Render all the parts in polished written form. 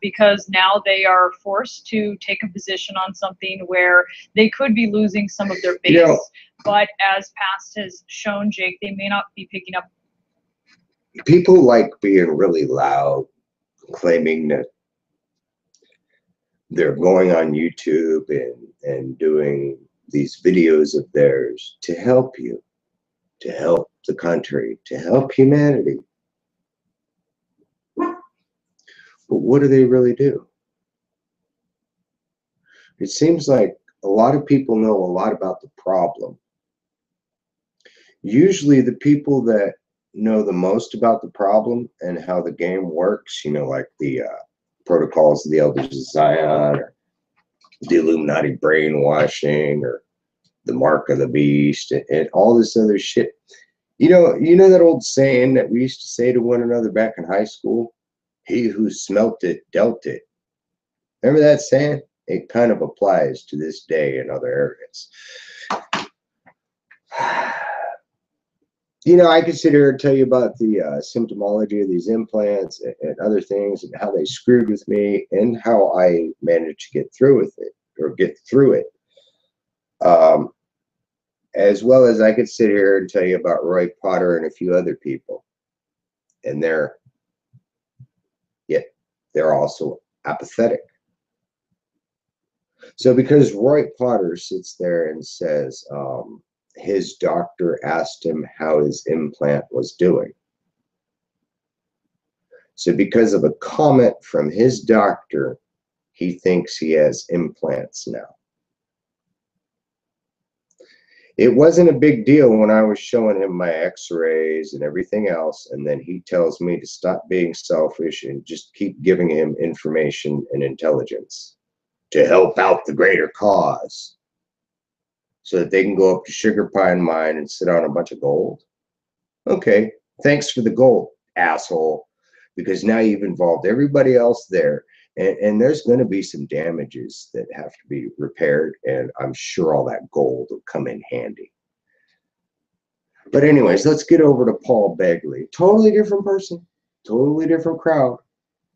because now they are forced to take a position on something where they could be losing some of their base. But as past has shown, Jake, they may not be picking up. People like being really loud, claiming that they're going on YouTube and doing these videos of theirs to help you, to help the country, to help humanity. But what do they really do? It seems like a lot of people know a lot about the problem. Usually the people that know the most about the problem and how the game works, you know, like the protocols of the Elders of Zion, or the Illuminati brainwashing, or the mark of the beast, and all this other shit. You know that old saying that we used to say to one another back in high school? He who smelt it, dealt it. Remember that saying? It kind of applies to this day in other areas. You know, I could sit here and tell you about the symptomology of these implants and other things, and how they screwed with me, and how I managed to get through with it, or get through it. As well as I could sit here and tell you about Roy Potter and a few other people. And they're also apathetic. So because Roy Potter sits there and says his doctor asked him how his implant was doing. So because of a comment from his doctor, he thinks he has implants now. It wasn't a big deal when I was showing him my x-rays and everything else, and then he tells me to stop being selfish and just keep giving him information and intelligence to help out the greater cause, so that they can go up to Sugar Pine Mine and sit on a bunch of gold. Okay, thanks for the gold, asshole, because now you've involved everybody else there, and there's going to be some damages that have to be repaired, and I'm sure all that gold will come in handy. But anyways, let's get over to Paul Begley. Totally different person, totally different crowd,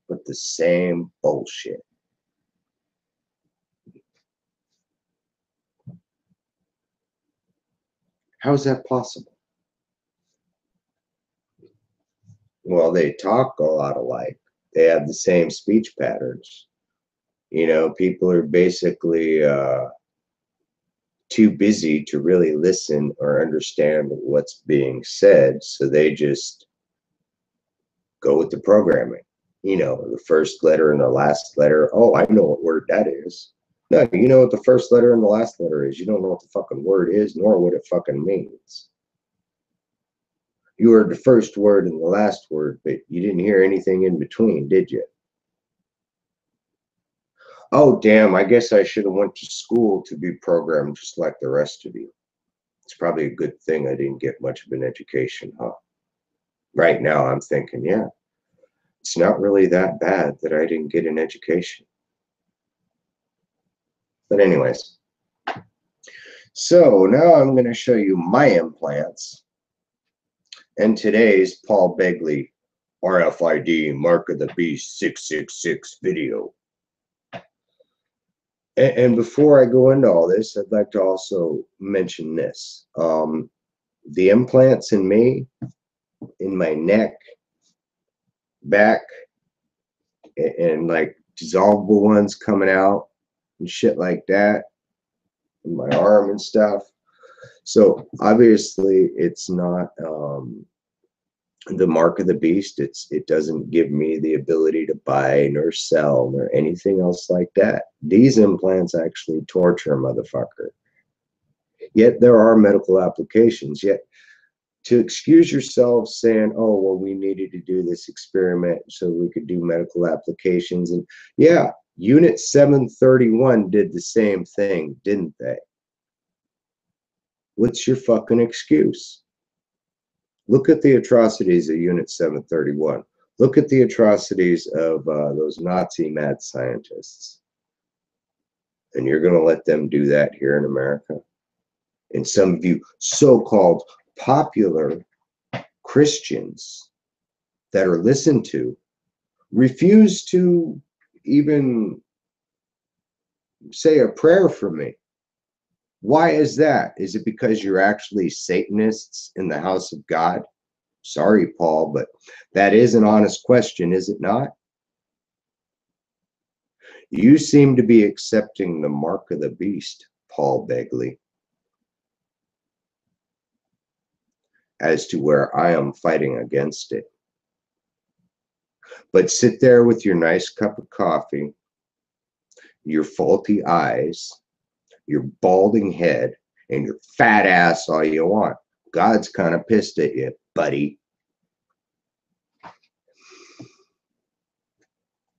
but the same bullshit. How is that possible? Well, they talk a lot alike. They have the same speech patterns. You know, people are basically too busy to really listen or understand what's being said, so they just go with the programming. You know, the first letter and the last letter. Oh, I know what word that is. No, you know what the first letter and the last letter is. You don't know what the fucking word is, nor what it fucking means. You heard the first word and the last word, but you didn't hear anything in between, did you? Oh, damn, I guess I should have went to school to be programmed just like the rest of you. It's probably a good thing I didn't get much of an education, huh? Right now I'm thinking, yeah, it's not really that bad that I didn't get an education. But anyways, so now I'm going to show you my implants and today's Paul Begley RFID Mark of the Beast 666 video. And before I go into all this, I'd like to also mention this. The implants in me, in my neck, back, and like dissolvable ones coming out and shit like that, in my arm and stuff. So obviously it's not the mark of the beast. It doesn't give me the ability to buy nor sell nor anything else like that. These implants actually torture a motherfucker. Yet there are medical applications. Yet to excuse yourself saying, oh, well, we needed to do this experiment so we could do medical applications. And yeah, Unit 731 did the same thing, didn't they? What's your fucking excuse? Look at the atrocities of Unit 731. Look at the atrocities of those Nazi mad scientists. And you're going to let them do that here in America? And some of you so-called popular Christians that are listened to refuse to even say a prayer for me. Why is that? Is it because you're actually Satanists in the house of God? Sorry, Paul, but that is an honest question, is it not? You seem to be accepting the mark of the beast, Paul Begley, as to where I am fighting against it. But sit there with your nice cup of coffee, your faulty eyes, your balding head, and your fat ass all you want. God's kind of pissed at you, buddy.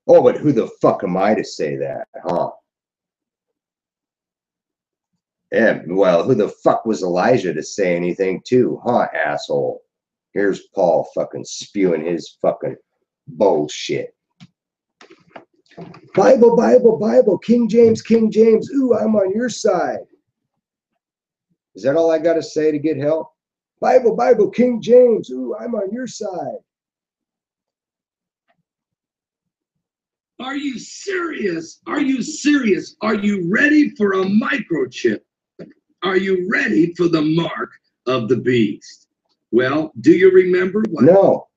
Oh, but who the fuck am I to say that, huh? Yeah, well, who the fuck was Elijah to say anything too, huh, asshole? Here's Paul fucking spewing his fucking bullshit. Bible, Bible, Bible, King James, King James. Ooh, I'm on your side. Is that all I got to say to get help? Bible, Bible, King James. Ooh, I'm on your side. Are you serious? Are you serious? Are you ready for a microchip? Are you ready for the mark of the beast? Well, do you remember what? No.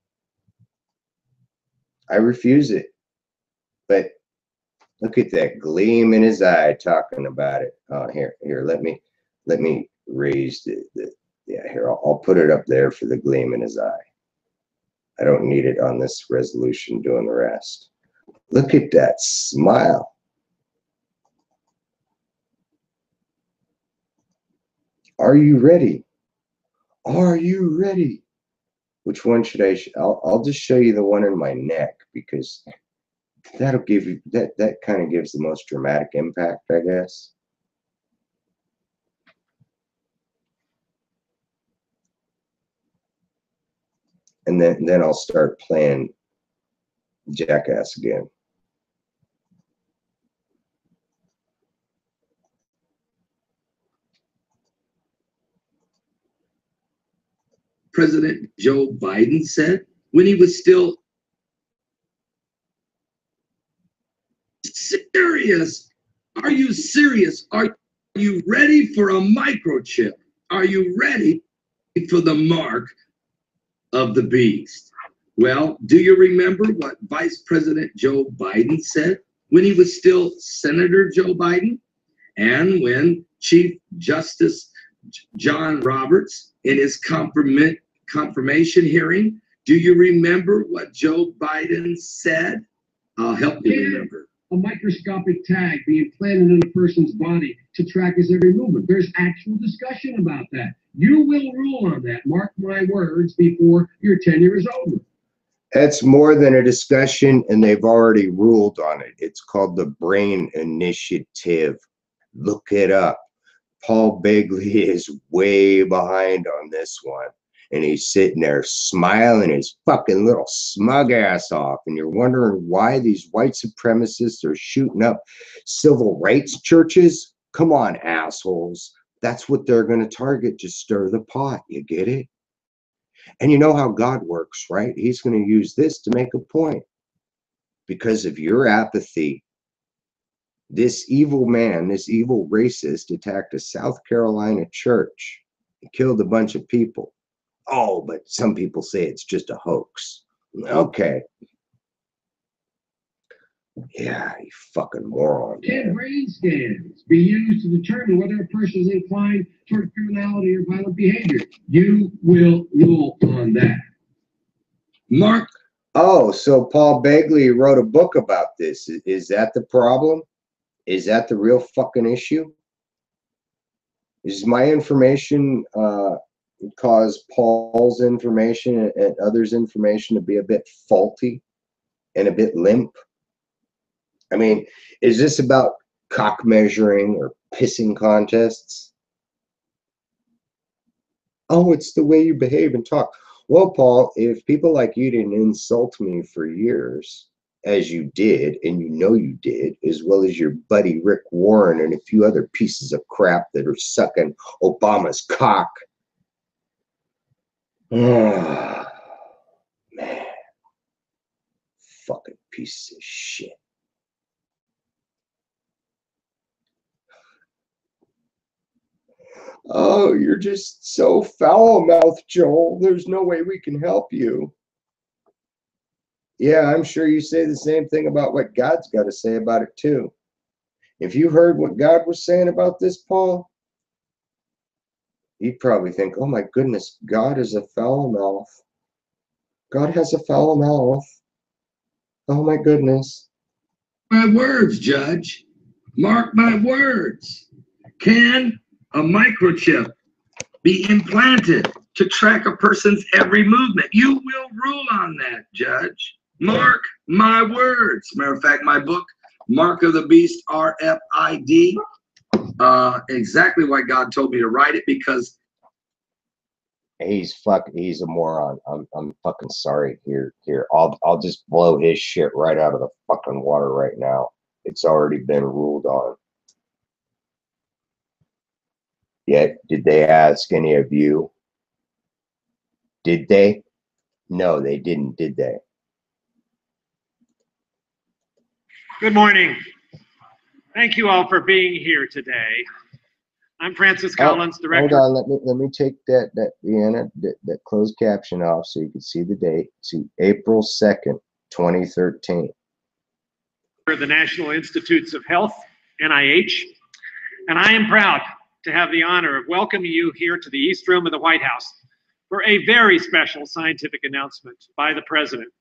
I refuse it. But look at that gleam in his eye talking about it. Here, let me raise the yeah, here, I'll put it up there for the gleam in his eye. I don't need it on this resolution doing the rest. Look at that smile. Are you ready? Are you ready? Which one should I? I'll just show you the one in my neck, because that'll give you that kind of gives the most dramatic impact, I guess. And then I'll start playing Jackass again. President Joe Biden said when he was still serious. Are you serious? Are you ready for a microchip? Are you ready for the mark of the beast? Well, do you remember what Vice President Joe Biden said when he was still Senator Joe Biden? And when Chief Justice John Roberts, in his confirmation hearing, do you remember what Joe Biden said? I'll help you remember. A microscopic tag being planted in a person's body to track his every movement. There's actual discussion about that. You will rule on that, mark my words, before your tenure is over. That's more than a discussion, and they've already ruled on it. It's called the Brain Initiative. Look it up. Paul Begley is way behind on this one. And he's sitting there smiling his fucking little smug ass off. And you're wondering why these white supremacists are shooting up civil rights churches? Come on, assholes. That's what they're going to target. Just stir the pot. You get it? And you know how God works, right? He's going to use this to make a point. Because of your apathy, this evil man, this evil racist, attacked a South Carolina church and killed a bunch of people. Oh, but some people say it's just a hoax. Okay. Yeah, you fucking moron. Can brain scans be used to determine whether a person is inclined toward criminality or violent behavior? You will rule on that. Mark. Oh, so Paul Begley wrote a book about this. Is that the problem? Is that the real fucking issue? Is my information cause Paul's information and others' information to be a bit faulty and a bit limp? I mean, is this about cock measuring or pissing contests? Oh, it's the way you behave and talk. Well, Paul, if people like you didn't insult me for years, as you did, and you know you did, as well as your buddy Rick Warren and a few other pieces of crap that are sucking Obama's cock. Oh, man. Fucking pieces of shit. Oh, you're just so foul-mouthed, Joel. There's no way we can help you. Yeah, I'm sure you say the same thing about what God's got to say about it, too. If you heard what God was saying about this, Paul, you'd probably think, oh my goodness, God is a foul mouth. God has a foul mouth. Oh my goodness. My words, Judge. Mark my words. Can a microchip be implanted to track a person's every movement? You will rule on that, Judge. Mark my words. Matter of fact, my book, Mark of the Beast, RFID, exactly why God told me to write it, because he's a moron. I'm fucking sorry. Here. I'll just blow his shit right out of the fucking water right now. It's already been ruled on. Yet, did they ask any of you? Did they? No, they didn't, did they? Good morning. Thank you all for being here today. I'm Francis Collins, Director. Hold on, let me take that Deanna, that closed caption off so you can see the date. See, April 2nd, 2013. For the National Institutes of Health, NIH, and I am proud to have the honor of welcoming you here to the East Room of the White House for a very special scientific announcement by the President.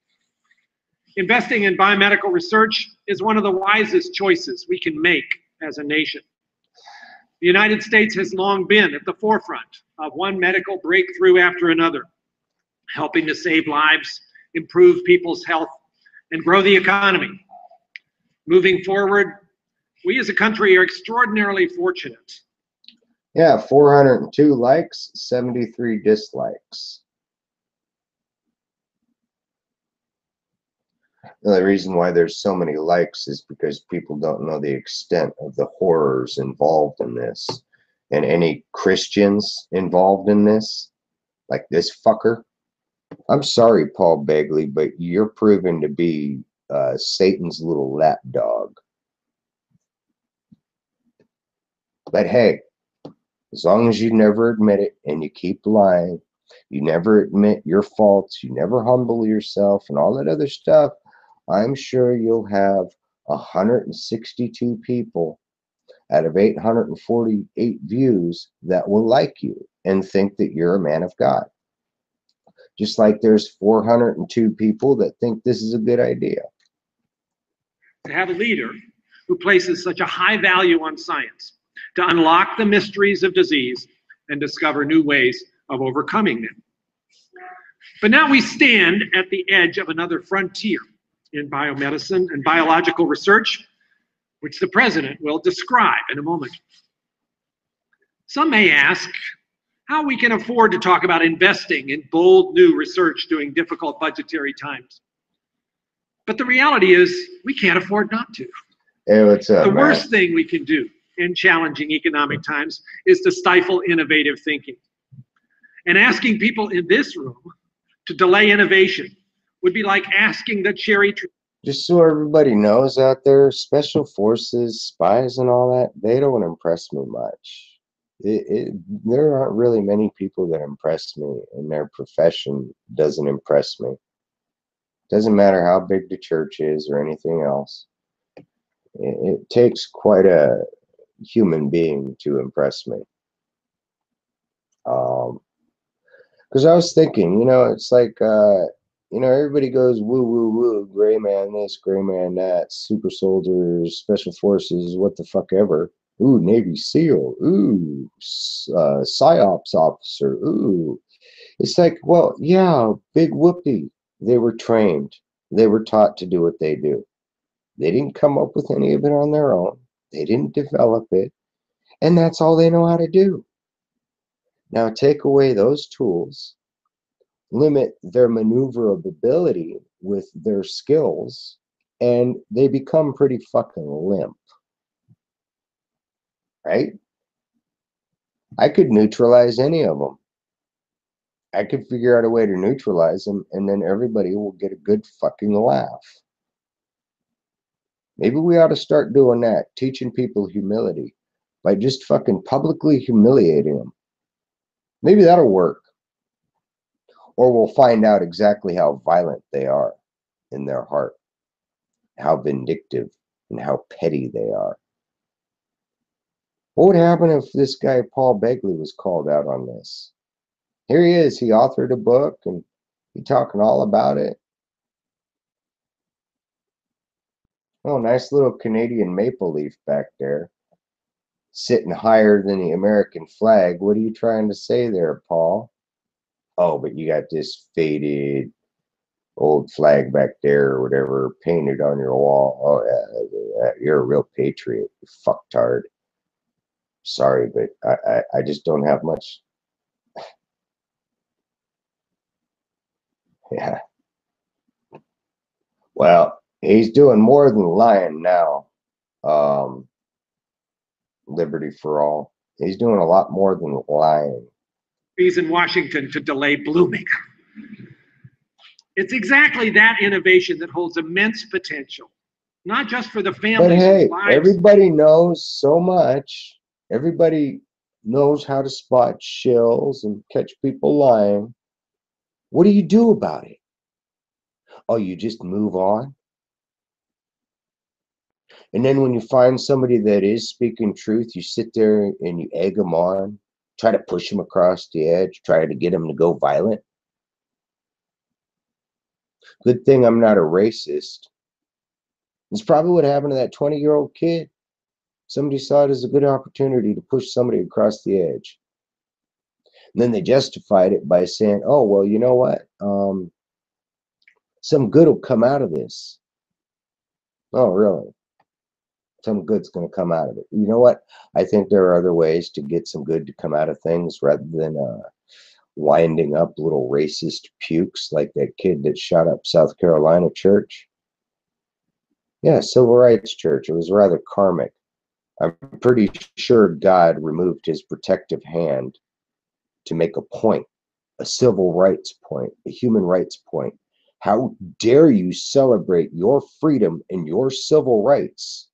Investing in biomedical research is one of the wisest choices we can make as a nation. The United States has long been at the forefront of one medical breakthrough after another, helping to save lives, improve people's health, and grow the economy. Moving forward, we as a country are extraordinarily fortunate. Yeah, 402 likes, 73 dislikes. The reason why there's so many likes is because people don't know the extent of the horrors involved in this. And any Christians involved in this, like this fucker, I'm sorry, Paul Begley, but you're proven to be Satan's little lapdog. But hey, as long as you never admit it and you keep lying, you never admit your faults, you never humble yourself and all that other stuff, I'm sure you'll have 162 people out of 848 views that will like you and think that you're a man of God. Just like there's 402 people that think this is a good idea. To have a leader who places such a high value on science to unlock the mysteries of disease and discover new ways of overcoming them. But now we stand at the edge of another frontier in biomedicine and biological research, which the President will describe in a moment. Some may ask how we can afford to talk about investing in bold new research during difficult budgetary times. But the reality is we can't afford not to. Hey, what's up, The man? worst thing we can do in challenging economic times is to stifle innovative thinking. And asking people in this room to delay innovation would be like asking the cherry tree. Just so everybody knows out there, special forces, spies and all that, they don't impress me much. There aren't really many people that impress me, and their profession doesn't impress me. Doesn't matter how big the church is or anything else. It takes quite a human being to impress me. Because I was thinking, it's like, everybody goes woo, woo, woo, gray man this, gray man that, super soldiers, special forces, what the fuck ever. Ooh, Navy SEAL. Ooh, PSYOPs officer. Ooh. It's like, well, yeah, big whoopee. They were trained. They were taught to do what they do. They didn't come up with any of it on their own. They didn't develop it. And that's all they know how to do. Now take away those tools, limit their maneuverability with their skills, and they become pretty fucking limp. Right? I could neutralize any of them. I could figure out a way to neutralize them, and then everybody will get a good fucking laugh. Maybe we ought to start doing that, teaching people humility. by just fucking publicly humiliating them. Maybe that'll work. Or we'll find out exactly how violent they are in their heart, how vindictive and how petty they are. What would happen if this guy Paul Begley was called out on this? Here he is. He authored a book and he's talking all about it. Oh, nice little Canadian maple leaf back there, sitting higher than the American flag. What are you trying to say there, Paul? Oh, but you got this faded old flag back there or whatever painted on your wall. Oh, yeah, you're a real patriot, you fucktard. Sorry, but I just don't have much. Yeah. Well, he's doing more than lying now. Liberty for all. He's doing a lot more than lying. Trees in Washington to delay blooming. It's exactly that innovation that holds immense potential, not just for the families. But hey, lives. Everybody knows so much. Everybody knows how to spot shills and catch people lying. What do you do about it? Oh, you just move on? And then when you find somebody that is speaking truth, you sit there and you egg them on, try to push them across the edge, try to get them to go violent. Good thing I'm not a racist. It's probably what happened to that 20-year-old kid. Somebody saw it as a good opportunity to push somebody across the edge. And then they justified it by saying, oh, well, you know what? Some good will come out of this. Oh, really? Some good's going to come out of it. You know what? I think there are other ways to get some good to come out of things rather than winding up little racist pukes like that kid that shot up South Carolina church. Yeah, civil rights church. It was rather karmic. I'm pretty sure God removed his protective hand to make a point, a civil rights point, a human rights point. How dare you celebrate your freedom and your civil rights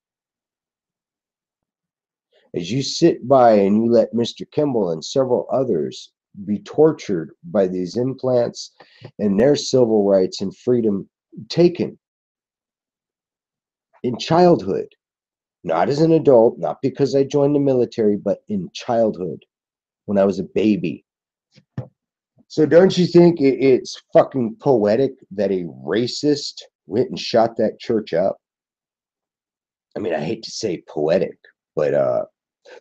as you sit by and you let Mr. Kimball and several others be tortured by these implants and their civil rights and freedom taken in childhood. Not as an adult, not because I joined the military, but in childhood, when I was a baby. So don't you think it's fucking poetic that a racist went and shot that church up? I mean, I hate to say poetic, but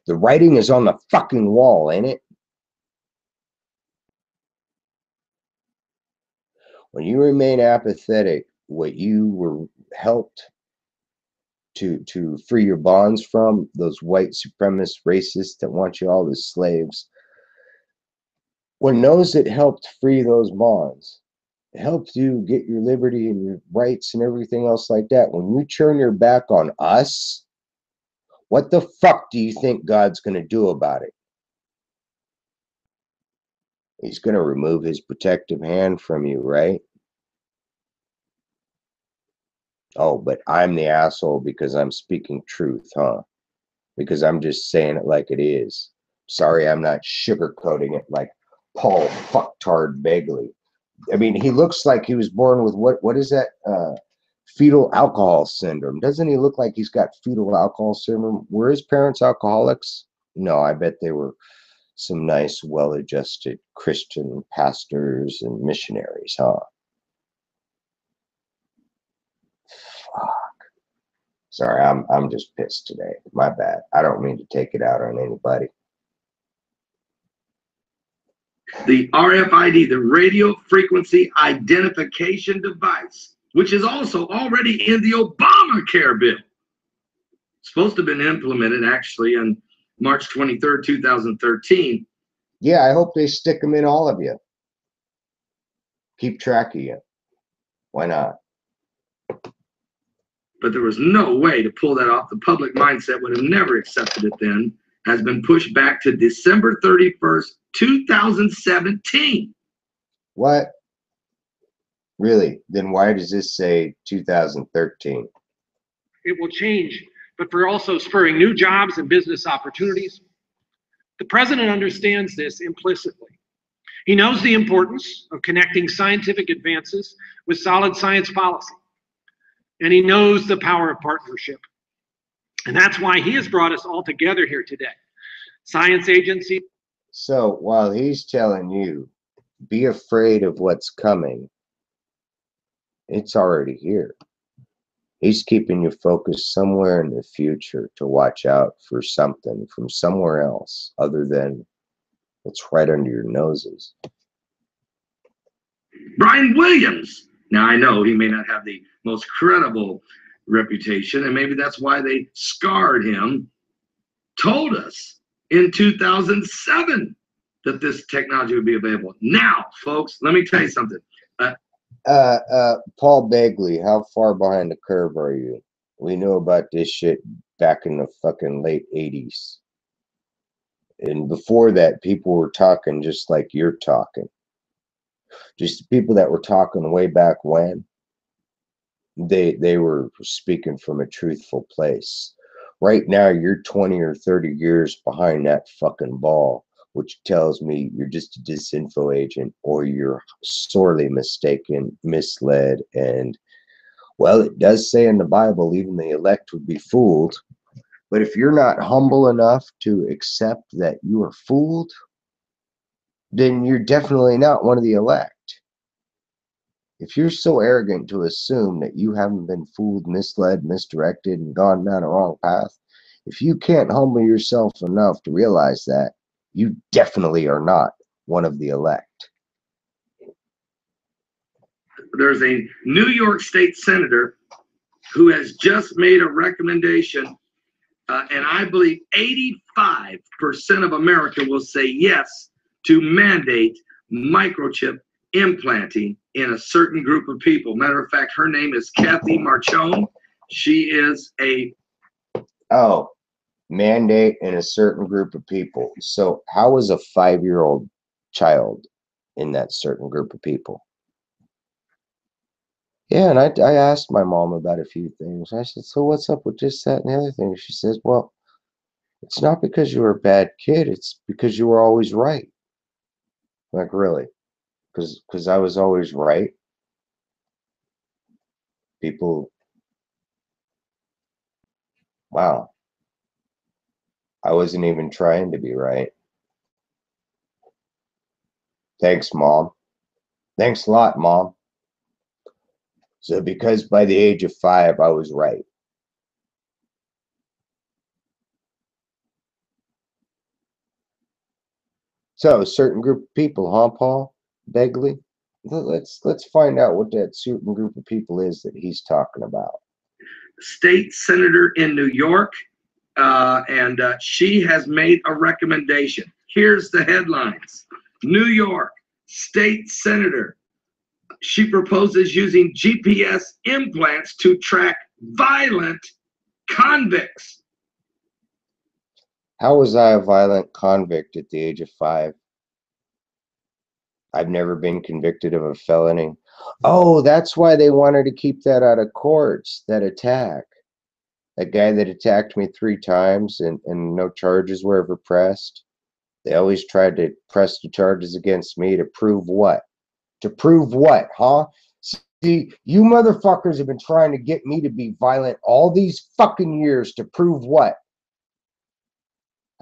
the writing is on the fucking wall, ain't it? When you remain apathetic, what you were helped to free your bonds from, those white supremacist racists that want you all as slaves, when those that helped free those bonds, helped you get your liberty and your rights and everything else like that, when you turn your back on us, what the fuck do you think God's going to do about it? He's going to remove his protective hand from you, right? Oh, but I'm the asshole because I'm speaking truth, huh? Because I'm just saying it like it is. Sorry, I'm not sugarcoating it like Paul fucktard Begley. I mean, he looks like he was born with what is that? Fetal alcohol syndrome. Doesn't he look like he's got fetal alcohol syndrome? Were his parents alcoholics? No, I bet they were some nice, well-adjusted Christian pastors and missionaries, huh? Fuck. Sorry, I'm just pissed today. My bad. I don't mean to take it out on anybody. The RFID, the radio frequency identification device, which is also already in the Obamacare bill. It's supposed to have been implemented actually on March 23rd, 2013. Yeah, I hope they stick them in all of you. Keep track of you. Why not? But there was no way to pull that off. The public mindset would have never accepted it then. Has been pushed back to December 31st, 2017. What? Really? Then why does this say 2013? It will change but for also spurring new jobs and business opportunities. The president understands this implicitly. He knows the importance of connecting scientific advances with solid science policy, and he knows the power of partnership. And that's why he has brought us all together here today. Science agencies. So while he's telling you, be afraid of what's coming, it's already here. He's keeping you focused somewhere in the future to watch out for something from somewhere else other than what's right under your noses. Brian Williams. Now, I know he may not have the most credible reputation, and maybe that's why they scarred him, told us in 2007 that this technology would be available. Now, folks, let me tell you something. Paul Begley, how far behind the curve are you? We knew about this shit back in the fucking late 80s. And before that, people were talking just like you're talking. Just the people that were talking way back when, they were speaking from a truthful place. Right now, you're 20 or 30 years behind that fucking ball, which tells me you're just a disinfo agent, or you're sorely mistaken, misled, and, well, it does say in the Bible, even the elect would be fooled. But if you're not humble enough to accept that you are fooled, then you're definitely not one of the elect. If you're so arrogant to assume that you haven't been fooled, misled, misdirected, and gone down a wrong path, if you can't humble yourself enough to realize that, you definitely are not one of the elect. There's a New York State senator who has just made a recommendation, and I believe 85% of America will say yes to mandate microchip implanting in a certain group of people. Matter of fact, her name is Kathy Marchone. She is a... Oh, mandate in a certain group of people. So how is a 5-year-old child in that certain group of people? Yeah, and I asked my mom about a few things. I said, so what's up with this, that, and the other thing? She says, well, it's not because you were a bad kid. It's because you were always right. Like, really? Because I was always right? People, wow. I wasn't even trying to be right. Thanks, Mom. Thanks a lot, Mom. So because by the age of 5, I was right. So a certain group of people, huh, Paul Begley? Let's find out what that certain group of people is that he's talking about. State senator in New York, and she has made a recommendation. Here's the headlines. New York state senator. She proposes using GPS implants to track violent convicts. How was I a violent convict at the age of 5? I've never been convicted of a felony. Oh, that's why they wanted to keep that out of courts, that attack. That guy that attacked me 3 times and no charges were ever pressed. They always tried to press the charges against me to prove what? To prove what, huh? See, you motherfuckers have been trying to get me to be violent all these fucking years to prove what?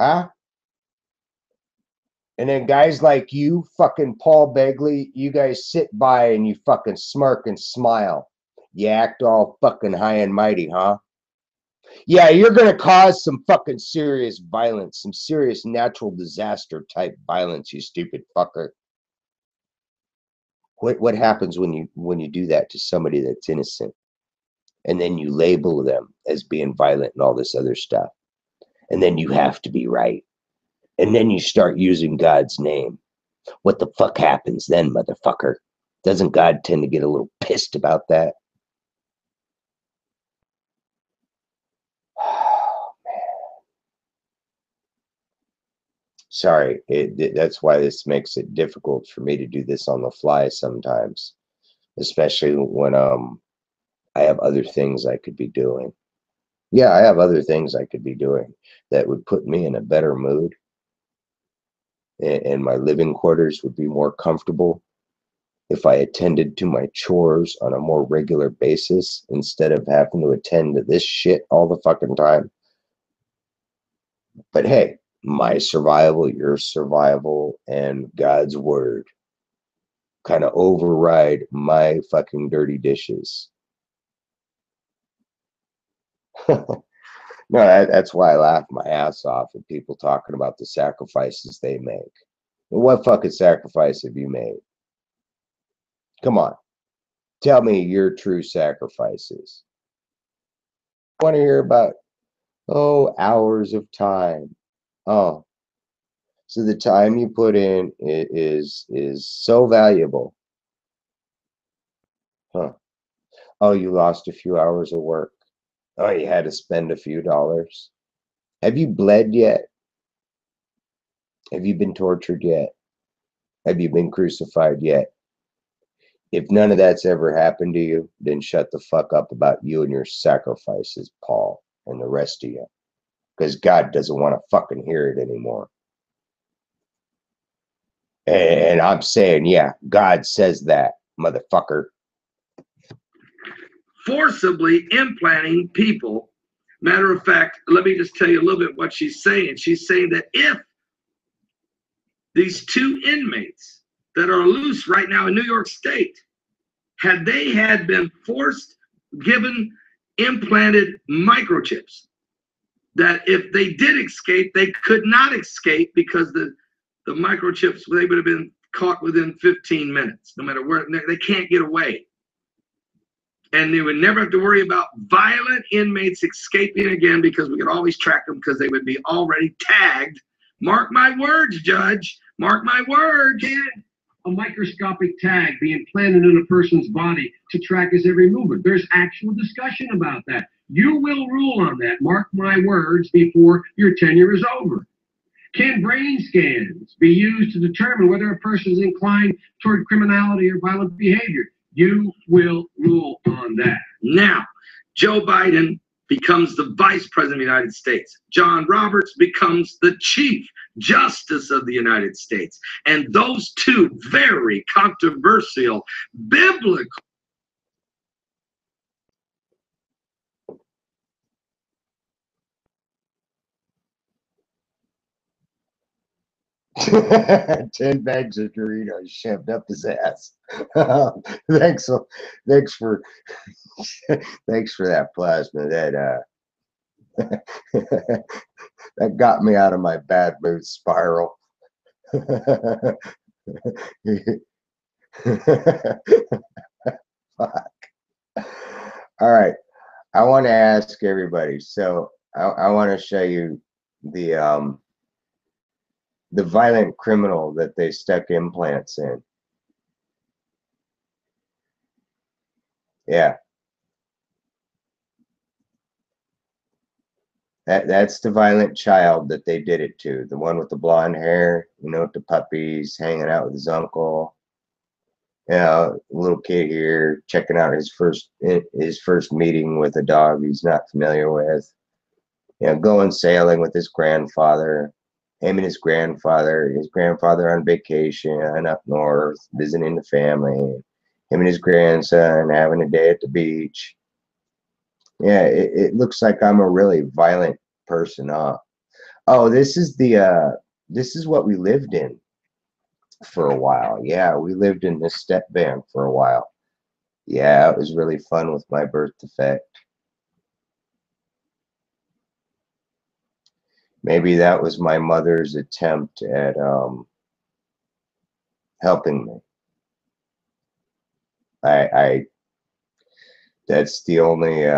Huh? And then guys like you, fucking Paul Begley, you guys sit by and you fucking smirk and smile. You act all fucking high and mighty, huh? Yeah, you're gonna cause some fucking serious violence, some serious natural disaster type violence, you stupid fucker. What happens when you do that to somebody that's innocent? And then you label them as being violent and all this other stuff. And then you have to be right. And then you start using God's name. What the fuck happens then, motherfucker? Doesn't God tend to get a little pissed about that? Oh, man. Sorry, that's why this makes it difficult for me to do this on the fly sometimes. Especially when I have other things I could be doing. Yeah, I have other things I could be doing that would put me in a better mood, and my living quarters would be more comfortable if I attended to my chores on a more regular basis instead of having to attend to this shit all the fucking time. But hey, my survival, your survival, and God's word kind of override my fucking dirty dishes. No, that's why I laugh my ass off at people talking about the sacrifices they make. What fucking sacrifice have you made? Come on. Tell me your true sacrifices. I want to hear about, oh, hours of time. Oh, so the time you put in is so valuable. Huh. Oh, you lost a few hours of work. Oh, you had to spend a few dollars. Have you bled yet? Have you been tortured yet? Have you been crucified yet? If none of that's ever happened to you, then shut the fuck up about you and your sacrifices, Paul, and the rest of you. Because God doesn't want to fucking hear it anymore. And I'm saying, yeah, God says that, motherfucker. Forcibly implanting people. Matter of fact, let me just tell you a little bit what she's saying. She's saying that if these two inmates that are loose right now in New York State, had been forced, given, implanted microchips, that if they did escape, they could not escape because the microchips, they would have been caught within 15 minutes, no matter where. They can't get away. And they would never have to worry about violent inmates escaping again because we could always track them because they would be already tagged. Mark my words, Judge. Mark my words. A microscopic tag be implanted in a person's body to track his every movement. There's actual discussion about that. You will rule on that. Mark my words before your tenure is over. Can brain scans be used to determine whether a person is inclined toward criminality or violent behavior? You will rule on that. Now, Joe Biden becomes the Vice President of the United States. John Roberts becomes the Chief Justice of the United States. And those two very controversial biblical $10 bags of Doritos shoved up his ass. Thanks for thanks for that plasma. That got me out of my bad mood spiral. Fuck. All right. I want to ask everybody. So I want to show you the violent criminal that they stuck implants in. Yeah. That's the violent child that they did it to. The one with the blonde hair, you know, with the puppies, hanging out with his uncle. You know, little kid here checking out his first meeting with a dog he's not familiar with. You know, going sailing with his grandfather. Him and his grandfather on vacation up north, visiting the family. Him and his grandson having a day at the beach. Yeah, it looks like I'm a really violent person, huh? Oh, this is what we lived in for a while. Yeah, we lived in this step van for a while. Yeah, it was really fun with my birth defect. Maybe that was my mother's attempt at helping me. That's the only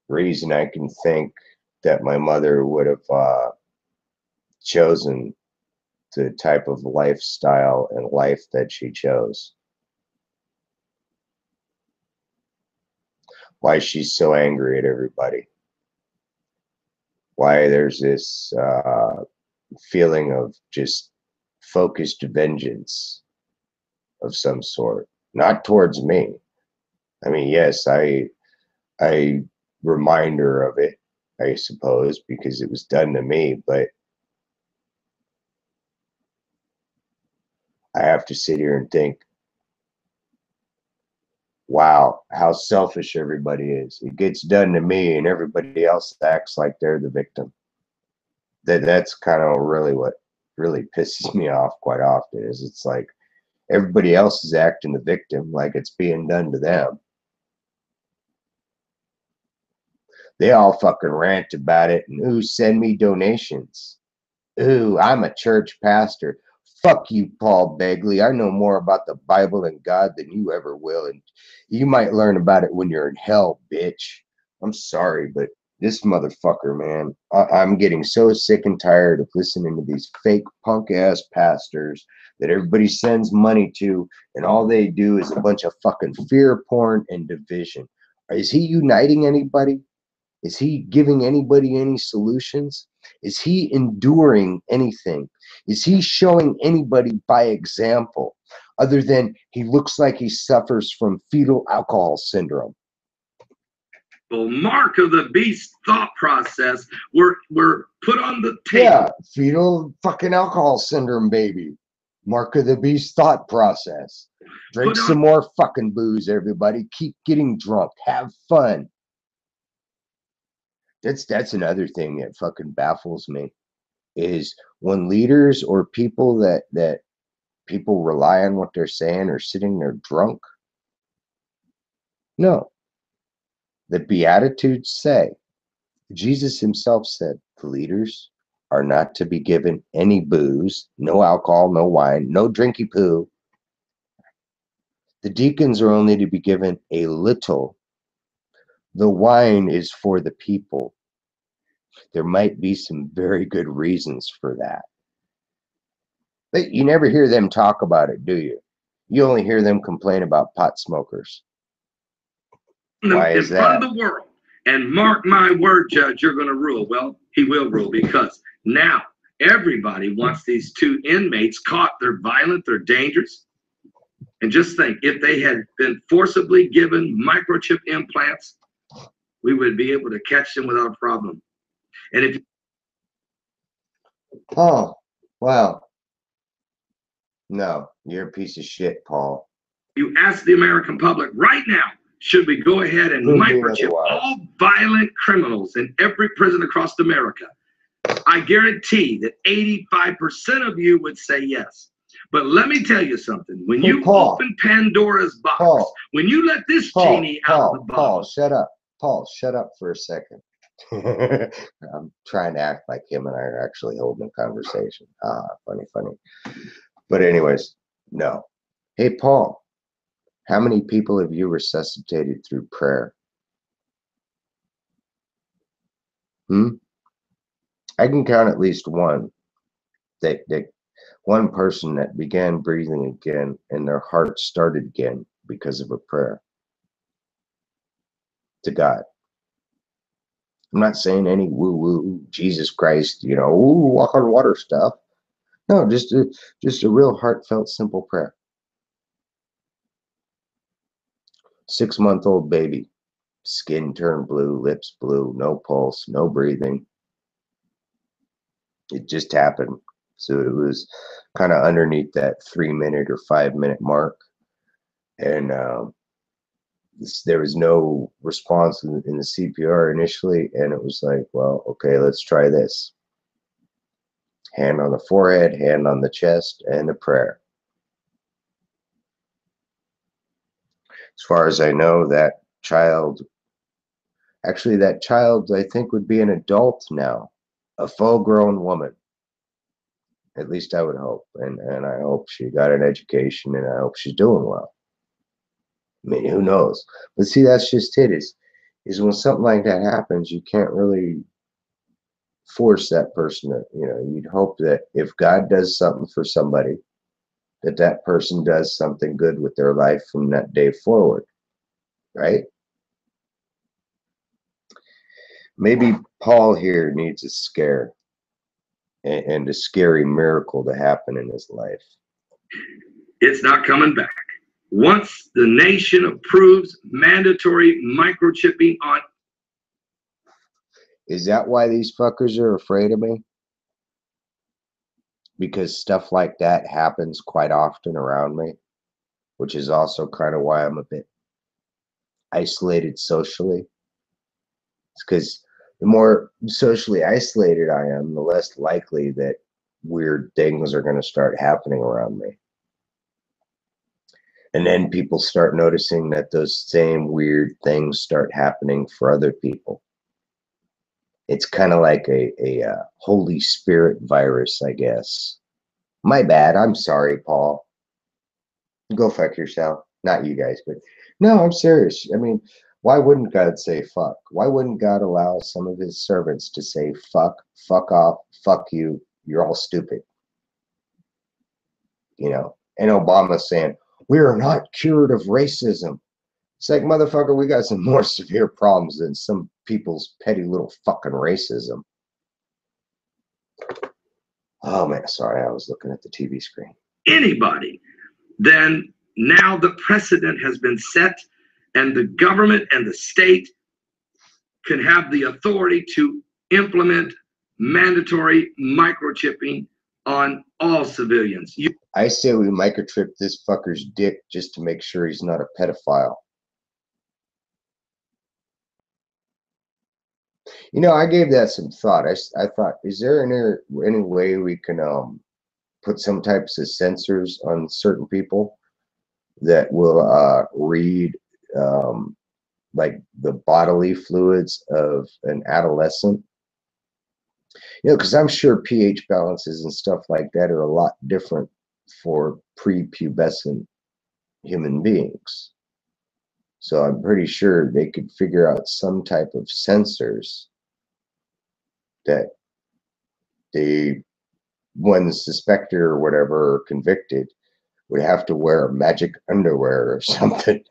reason I can think that my mother would have chosen the type of lifestyle and life that she chose. Why she's so angry at everybody. Why there's this feeling of just focused vengeance of some sort. Not towards me. I mean, yes, I reminder of it, I suppose, because it was done to me. But I have to sit here and think, wow, how selfish everybody is. It gets done to me and everybody else acts like they're the victim. That's kind of really what really pisses me off quite often, is it's like everybody else is acting the victim like it's being done to them. They all fucking rant about it and, ooh, send me donations. Ooh, I'm a church pastor. Fuck you, Paul Begley. I know more about the Bible and God than you ever will, and you might learn about it when you're in hell, bitch. I'm sorry, but this motherfucker, man, I'm getting so sick and tired of listening to these fake punk-ass pastors that everybody sends money to, and all they do is a bunch of fucking fear porn and division. Is he uniting anybody? Is he giving anybody any solutions? Is he enduring anything? Is he showing anybody by example, other than he looks like he suffers from fetal alcohol syndrome? Mark of the beast thought process were put on the table. Yeah, fetal fucking alcohol syndrome, baby. Mark of the beast thought process. Drink some more fucking booze, everybody. Keep getting drunk. Have fun. That's another thing that fucking baffles me, is when leaders or people that people rely on what they're saying are sitting there drunk. No. The Beatitudes say, Jesus himself said, the leaders are not to be given any booze, no alcohol, no wine, no drinky poo. The deacons are only to be given a little. The wine is for the people. There might be some very good reasons for that. But you never hear them talk about it, do you? You only hear them complain about pot smokers. Why is that? In front of the world. And mark my word, Judge, you're going to rule. Well, he will rule, because now everybody wants these two inmates caught. They're violent, they're dangerous. And just think, if they had been forcibly given microchip implants, we would be able to catch them without a problem. And if oh, wow. No, you're a piece of shit, Paul. You ask the American public right now, should we go ahead and microchip all violent criminals in every prison across America? I guarantee that 85% of you would say yes. But let me tell you something. When you open Pandora's box, when you let this genie out of the box. Paul, shut up. Paul, shut up for a second. I'm trying to act like him and I are actually holding a conversation. Funny. But anyways, no. Hey, Paul, how many people have you resuscitated through prayer? I can count at least one. That one person that began breathing again and their heart started again because of a prayer to God. I'm not saying any woo-woo, Jesus Christ, ooh, walk on water stuff. No, just a real heartfelt, simple prayer. 6-month-old baby, skin turned blue, lips blue, no pulse, no breathing. It just happened. So it was kind of underneath that 3-minute or 5-minute mark. And there was no response in the CPR initially. And it was like, well, okay, let's try this. Hand on the forehead, hand on the chest, and a prayer. As far as I know, that child, I think would be an adult now, a full-grown woman. At least I would hope. And I hope she got an education, and I hope she's doing well. I mean, who knows? But see, that's just it, is when something like that happens, you can't really force that person to, you'd hope that if God does something for somebody, that person does something good with their life from that day forward, right? Maybe Paul here needs a scare and a scary miracle to happen in his life. It's not coming back. Once the nation approves mandatory microchipping on Is that why these fuckers are afraid of me? Because stuff like that happens quite often around me, which is also kind of why I'm a bit isolated socially. It's because the more socially isolated I am, the less likely that weird things are going to start happening around me. And then people start noticing that those same weird things start happening for other people. It's kind of like a Holy Spirit virus, I guess. My bad. I'm sorry, Paul. Go fuck yourself. Not you guys, but no, I'm serious. I mean, why wouldn't God say fuck? Why wouldn't God allow some of his servants to say fuck off, fuck you, you're all stupid? You know, and Obama saying, we are not cured of racism. It's like, motherfucker, we got some more severe problems than some people's petty little fucking racism. Oh man, sorry, I was looking at the TV screen. Anybody, then now the precedent has been set, and the government and the state can have the authority to implement mandatory microchipping on all civilians. I say we microchip this fucker's dick just to make sure he's not a pedophile. You know, I gave that some thought. I thought, is there any way we can put some types of sensors on certain people that will read like the bodily fluids of an adolescent? You know, because I'm sure pH balances and stuff like that are a lot different for prepubescent human beings. So I'm pretty sure they could figure out some type of sensors that the ones suspected or whatever or convicted would have to wear magic underwear or something.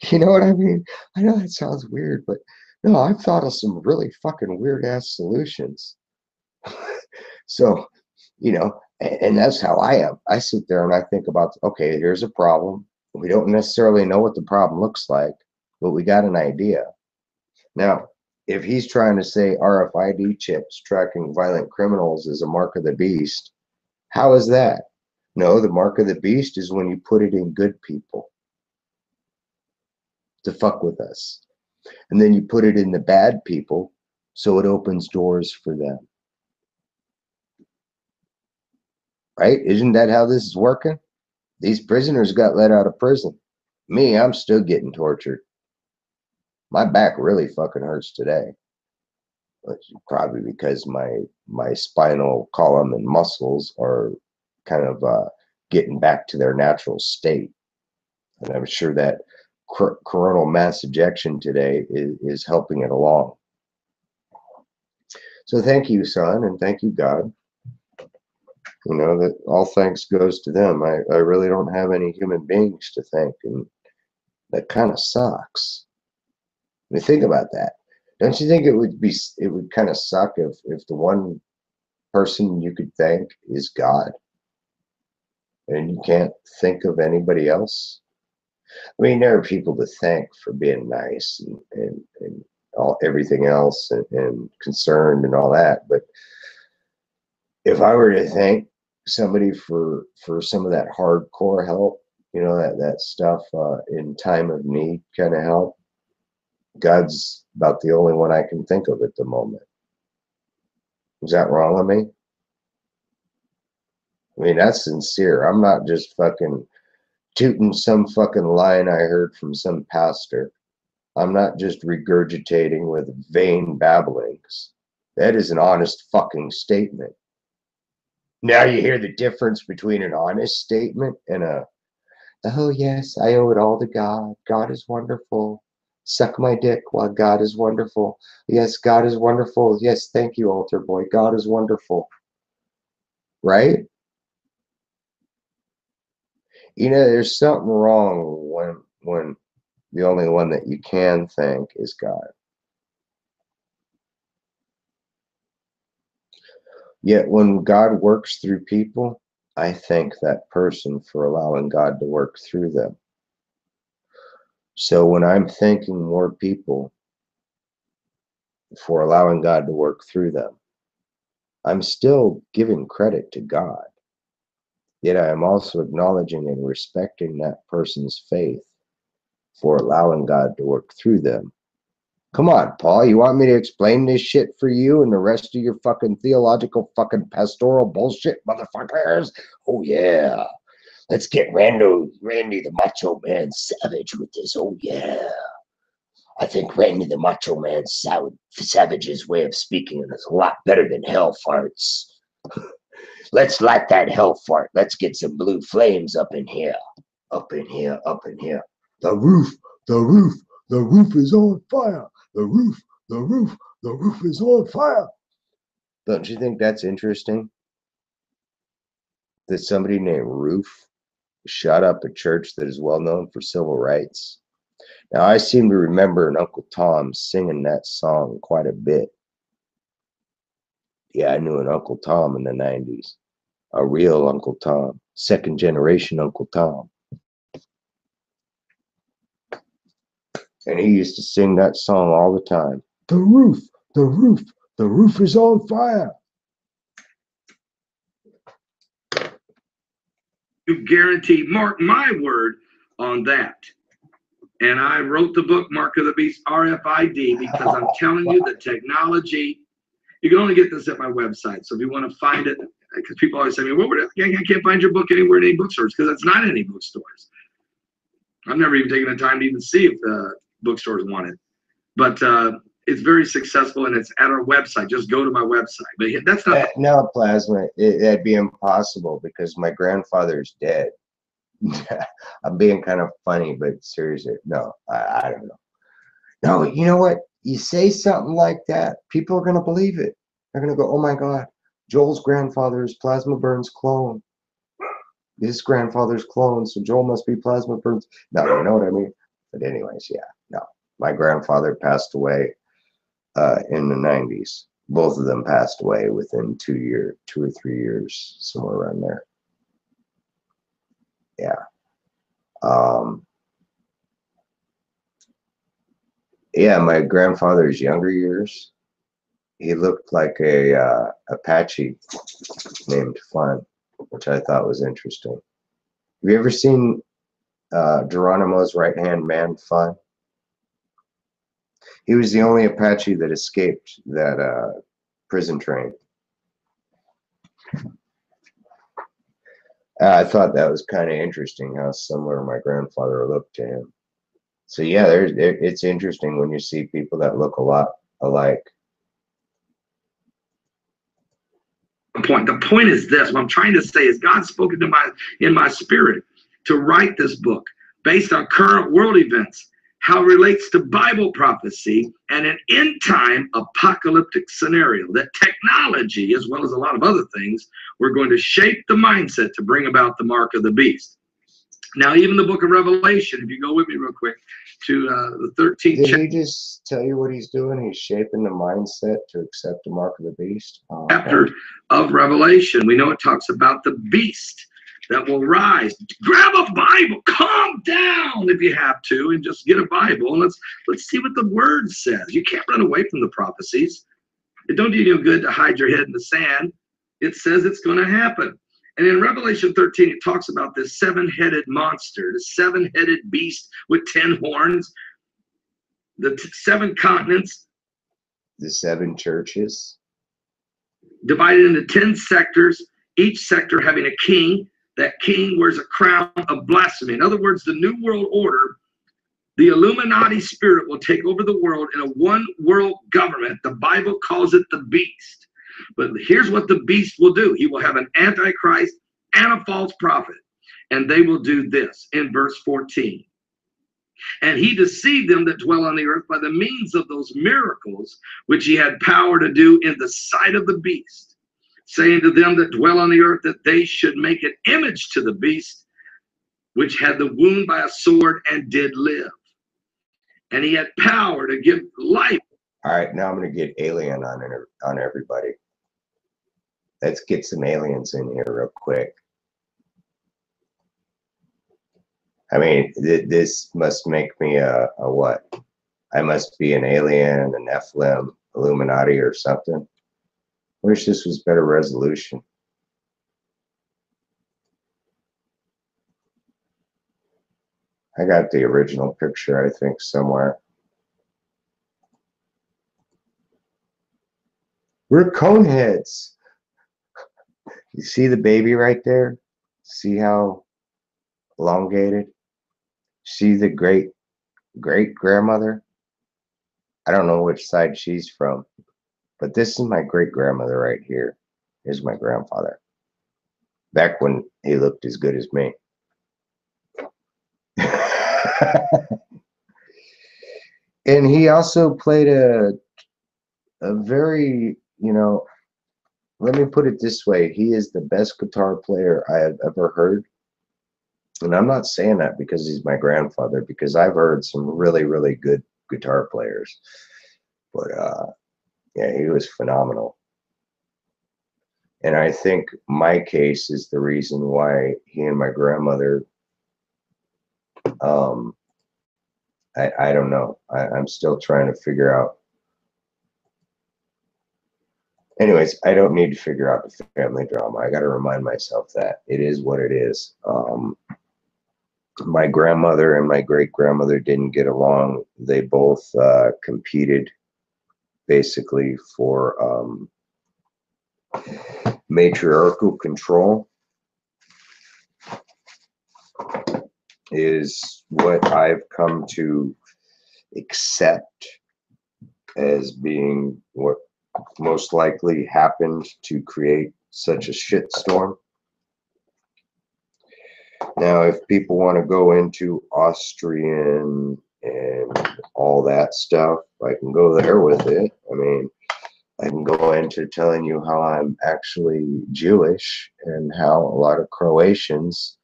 You know what I mean? I know that sounds weird, but no, I've thought of some really fucking weird ass solutions. So, you know, and that's how I am. I sit there and I think about, okay, here's a problem. We don't necessarily know what the problem looks like, but we got an idea. Now, if he's trying to say RFID chips tracking violent criminals is a mark of the beast, how is that? No, the mark of the beast is when you put it in good people to fuck with us. And then you put it in the bad people so it opens doors for them. Right? Isn't that how this is working? These prisoners got let out of prison. Me, I'm still getting tortured. My back really fucking hurts today. It's probably because my spinal column and muscles are kind of getting back to their natural state. And I'm sure that coronal mass ejection today is helping it along. So thank you, son, and thank you, God. You know, that all thanks goes to them. I really don't have any human beings to thank, and that kind of sucks. I mean, think about that. Don't you think it would kind of suck if the one person you could thank is God, and you can't think of anybody else? I mean, there are people to thank for being nice and everything else and concerned and all that, but if I were to thank somebody for some of that hardcore help, you know, that stuff in time of need kind of help, God's about the only one I can think of at the moment. Is that wrong on me? I mean, that's sincere. I'm not just fucking tooting some fucking line I heard from some pastor. I'm not just regurgitating with vain babblings. That is an honest fucking statement. Now you hear the difference between an honest statement and oh yes, I owe it all to God. God is wonderful. Suck my dick while God is wonderful. Yes, God is wonderful. Yes, thank you, altar boy. God is wonderful. Right? You know, there's something wrong when the only one that you can thank is God. Yet when God works through people, I thank that person for allowing God to work through them. So when I'm thanking more people, for allowing God to work through them. I'm still giving credit to God. Yet I am also acknowledging and respecting that person's faith for allowing God to work through them. Come on, Paul, you want me to explain this shit for you and the rest of your fucking theological fucking pastoral bullshit, motherfuckers? Oh yeah. Let's get Randy the Macho Man Savage with this. Oh yeah. I think Randy the Macho Man Savage's way of speaking is a lot better than hell farts. Let's light that hell fart. Let's get some blue flames up in here. Up in here, up in here. The roof is on fire. The roof is on fire. Don't you think that's interesting? That somebody named Roof shot up a church that is well known for civil rights. Now, I seem to remember an Uncle Tom singing that song quite a bit. Yeah, I knew an Uncle Tom in the 90s. A real Uncle Tom. Second generation Uncle Tom. And he used to sing that song all the time. The roof is on fire. You guarantee, mark my word on that. And I wrote the book, Mark of the Beast, RFID, because I'm telling you the technology, you can only get this at my website. So if you want to find it, because people always say to me, well, I can't find your book anywhere in any bookstores, because it's not in any bookstores. I've never even taken the time to even see if the bookstores want it. But it's very successful, and it's at our website. Just go to my website. But that's not. No, Plasma, that'd be impossible because my grandfather's dead. I'm being kind of funny, but seriously, no, I don't know. No, you know what? You say something like that, people are going to believe it. They're going to go, oh my God, Joel's grandfather is Plasma Burns' clone. His grandfather's clone, so Joel must be Plasma Burns. No, you know what I mean? But anyways, yeah, no. My grandfather passed away in the 90s. Both of them passed away within 2 or 3 years, somewhere around there. Yeah. Yeah, my grandfather's younger years, he looked like a Apache named Fun, which I thought was interesting. Have you ever seen Geronimo's right-hand man, Fun? He was the only Apache that escaped that prison train. I thought that was kind of interesting how similar my grandfather looked to him. So yeah, it's interesting when you see people that look a lot alike. The point is this. What I'm trying to say is God spoke in my spirit to write this book based on current world events, how it relates to Bible prophecy and an end time apocalyptic scenario. That technology, as well as a lot of other things, we're going to shape the mindset to bring about the mark of the beast. Now, even the book of Revelation, if you go with me real quick to the 13th chapter. Did he just tell you what he's doing? He's shaping the mindset to accept the mark of the beast. Chapter of Revelation, we know it talks about the beast that will rise. Grab a Bible, calm down if you have to, and just get a Bible, and let's see what the word says. You can't run away from the prophecies. It don't do you no good to hide your head in the sand. It says it's going to happen. And in Revelation 13, it talks about this seven-headed monster, the seven-headed beast with 10 horns, the 7 continents, the 7 churches, divided into 10 sectors, each sector having a king. That king wears a crown of blasphemy. In other words, the New World Order, the Illuminati spirit will take over the world in a one world government. The Bible calls it the beast. But here's what the beast will do. He will have an antichrist and a false prophet. And they will do this in verse 14. And he deceived them that dwell on the earth by the means of those miracles which he had power to do in the sight of the beast, saying to them that dwell on the earth that they should make an image to the beast, which had the wound by a sword and did live. And he had power to give life. All right, now I'm going to get alien on everybody. Let's get some aliens in here real quick. I mean, this must make me a what? I must be an alien, a Nephilim, Illuminati or something. Wish this was better resolution. I got the original picture, I think, somewhere. We're coneheads. You see the baby right there? See how elongated? See the great-grandmother? I don't know which side she's from, but this is my great-grandmother right here. Here's my grandfather. Back when he looked as good as me. And he also played a very, you know, let me put it this way. He is the best guitar player I have ever heard. And I'm not saying that because he's my grandfather, because I've heard some really, really good guitar players. But yeah, he was phenomenal. And I think my case is the reason why he and my grandmother, I don't know. I'm still trying to figure out. Anyways, I don't need to figure out the family drama. I got to remind myself that it is what it is. My grandmother and my great-grandmother didn't get along. They both competed basically for matriarchal control is what I've come to accept as being what most likely happened to create such a shitstorm. Now, if people want to go into Austrian and all that stuff, I can go there with it. I mean, I can go into telling you how I'm actually Jewish and how a lot of Croatians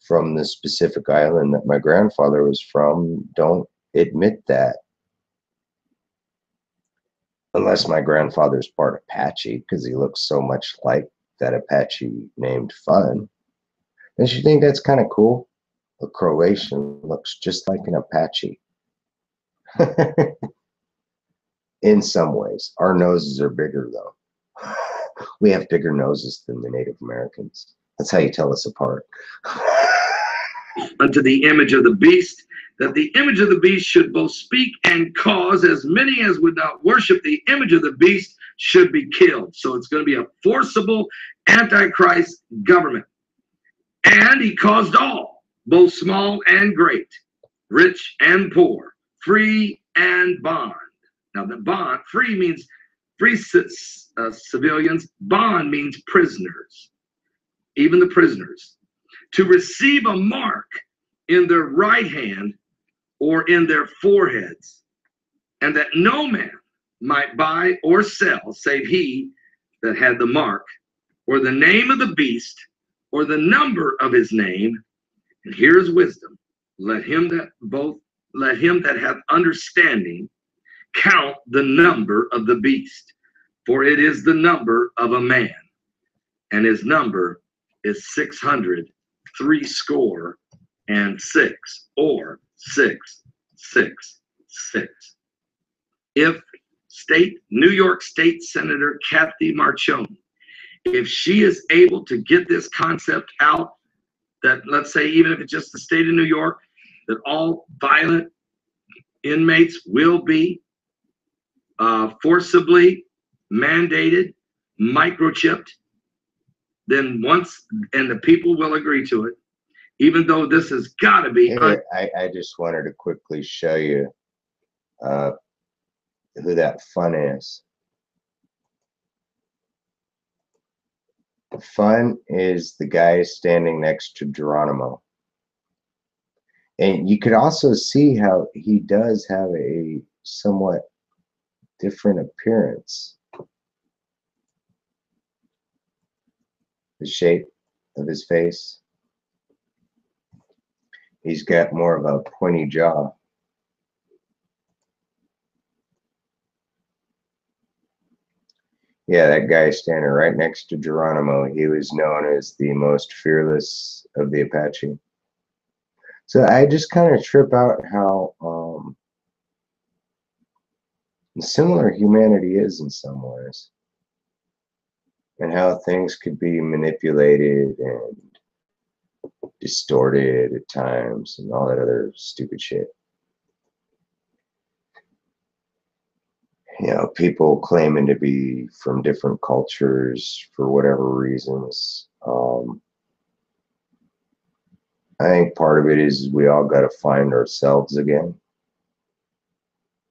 from the specific island that my grandfather was from don't admit that. Unless my grandfather's part Apache, because he looks so much like that Apache named Fun. Don't you think that's kind of cool? A Croatian looks just like an Apache. In some ways. Our noses are bigger, though. We have bigger noses than the Native Americans. That's how you tell us apart. Unto the image of the beast, that the image of the beast should both speak and cause as many as would not worship the image of the beast should be killed. So it's going to be a forcible antichrist government. And he caused all, both small and great, rich and poor, free and bond. Now the bond, free means free civilians, bond means prisoners, even the prisoners, to receive a mark in their right hand or in their foreheads, and that no man might buy or sell save he that had the mark, or the name of the beast, or the number of his name. And here's wisdom. Let him that hath understanding count the number of the beast, for it is the number of a man, and his number is 666, or 666. If New York State Senator Kathy Marchone, if she is able to get this concept out, that let's say even if it's just the state of New York, that all violent inmates will be forcibly mandated, microchipped, then once, and the people will agree to it, even though this has got to be. I just wanted to quickly show you who that Fun is. Fun is the guy standing next to Geronimo. And you could also see how he does have a somewhat different appearance. The shape of his face. He's got more of a pointy jaw. Yeah, that guy standing right next to Geronimo, he was known as the most fearless of the Apache. So I just kind of trip out how And similar humanity is in some ways, and how things could be manipulated and distorted at times and all that other stupid shit. You know, people claiming to be from different cultures for whatever reasons. I think part of it is we all got to find ourselves again.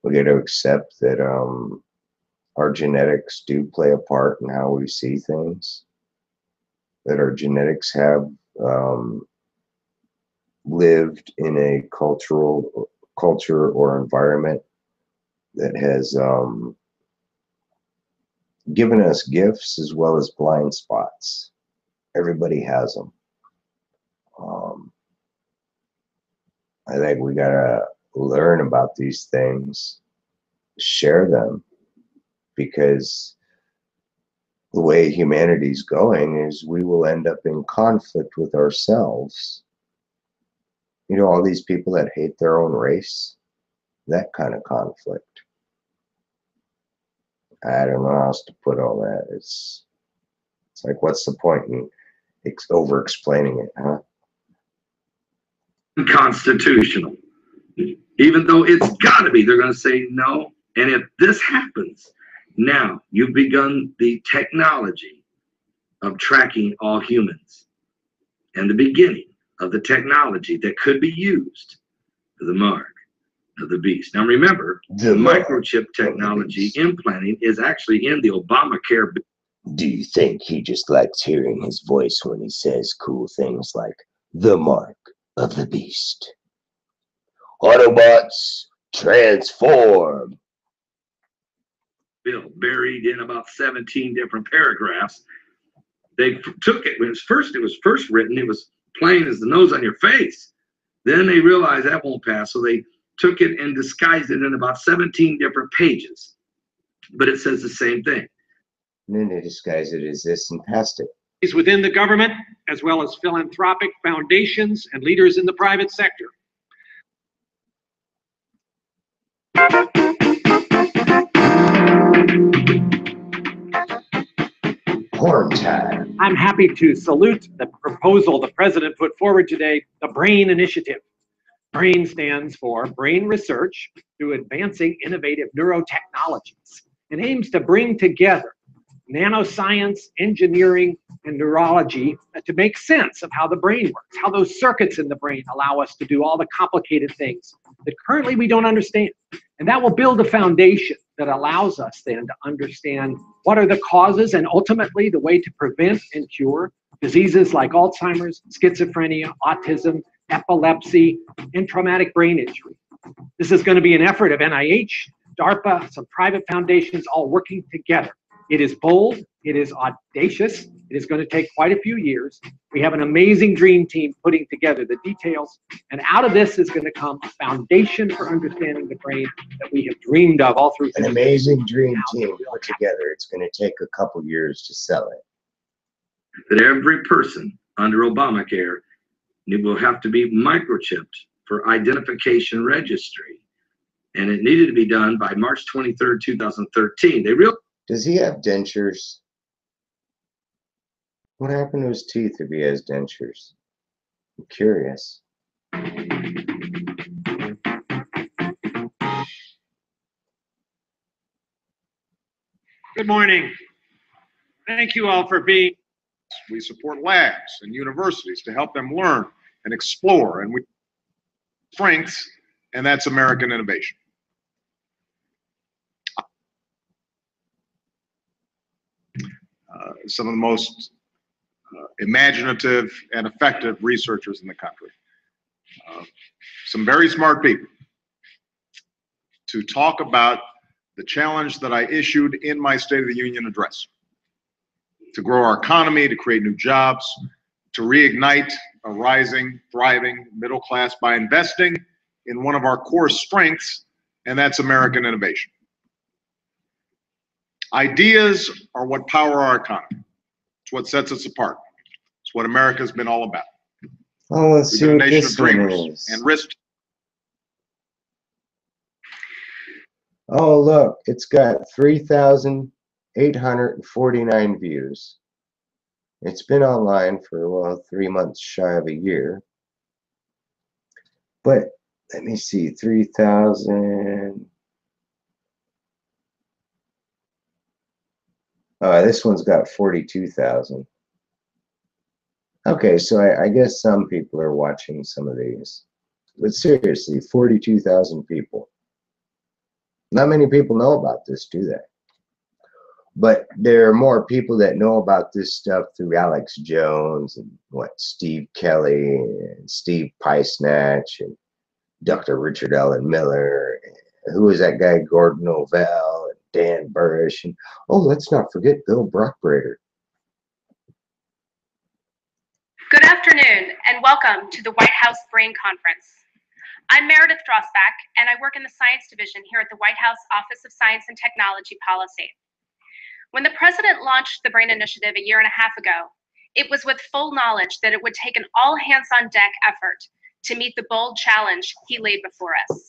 We got to accept that our genetics do play a part in how we see things, that our genetics have lived in a culture or environment that has given us gifts as well as blind spots. Everybody has them. I think we gotta learn about these things, share them, because the way humanity's going is we will end up in conflict with ourselves. You know, all these people that hate their own race, that kind of conflict. I don't know how else to put all that. It's like, what's the point in over explaining it, huh? Unconstitutional. Even though it's got to be, they're going to say no. And if this happens, now you've begun the technology of tracking all humans, and the beginning of the technology that could be used for the mark of the beast. Now remember, the microchip technology implanting is actually in the Obamacare bill. Do you think he just likes hearing his voice when he says cool things like the mark of the beast? Autobots, transform! Bill buried in about 17 different paragraphs. They took it, when it was first written, it was plain as the nose on your face. Then they realized that won't pass, so they took it and disguised it in about 17 different pages. But it says the same thing. And then they disguised it as this and passed it. Within the government, as well as philanthropic foundations and leaders in the private sector. Horn time. I'm happy to salute the proposal the president put forward today, the BRAIN Initiative. BRAIN stands for Brain Research through Advancing Innovative Neurotechnologies, and aims to bring together nanoscience, engineering, and neurology to make sense of how the brain works, how those circuits in the brain allow us to do all the complicated things that currently we don't understand. And that will build a foundation that allows us then to understand what are the causes and ultimately the way to prevent and cure diseases like Alzheimer's, schizophrenia, autism, epilepsy, and traumatic brain injury. This is going to be an effort of NIH, DARPA, some private foundations all working together. It is bold, it is audacious, it is going to take quite a few years. We have an amazing dream team putting together the details, and out of this is going to come a foundation for understanding the brain that we have dreamed of all through. An amazing dream team put together. It's going to take a couple years to sell it. That every person under Obamacare will have to be microchipped for identification registry. And it needed to be done by March 23rd, 2013. Does he have dentures? What happened to his teeth if he has dentures? I'm curious. Good morning. Thank you all for being. We support labs and universities to help them learn and explore, and we strengths, and that's American innovation. Some of the most imaginative and effective researchers in the country. Some very smart people to talk about the challenge that I issued in my State of the Union address. To grow our economy, to create new jobs, to reignite a rising, thriving middle class by investing in one of our core strengths, and that's American innovation. Ideas are what power our economy. It's what sets us apart. It's what America's been all about. Oh, let's see We've been what a nation this of one dreamers is. and risk. Oh, look, it's got 3,849 views. It's been online for, well, 3 months shy of a year. But let me see, 3,000. This one's got 42,000. Okay, so I guess some people are watching some of these. But seriously, 42,000 people. Not many people know about this, do they? But there are more people that know about this stuff through Alex Jones and Steve Kelly and Steve Piesnatch and Dr. Richard Allen Miller. Who is that guy? Gordon Ovell and Dan Burrish. And oh, let's not forget Bill Brockbrader. Good afternoon and welcome to the White House Brain Conference. I'm Meredith Drossback and I work in the Science Division here at the White House Office of Science and Technology Policy. When the President launched the BRAIN Initiative a year and a half ago, it was with full knowledge that it would take an all-hands-on-deck effort to meet the bold challenge he laid before us.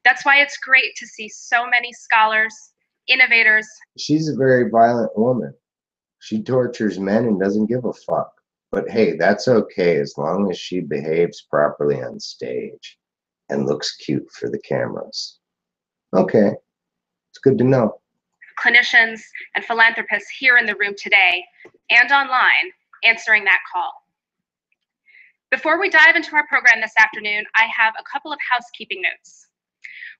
That's why it's great to see so many scholars, innovators. She's a very violent woman. She tortures men and doesn't give a fuck. But hey, that's okay as long as she behaves properly on stage and looks cute for the cameras. Okay, it's good to know. Clinicians and philanthropists here in the room today and online answering that call. Before we dive into our program this afternoon, I have a couple of housekeeping notes.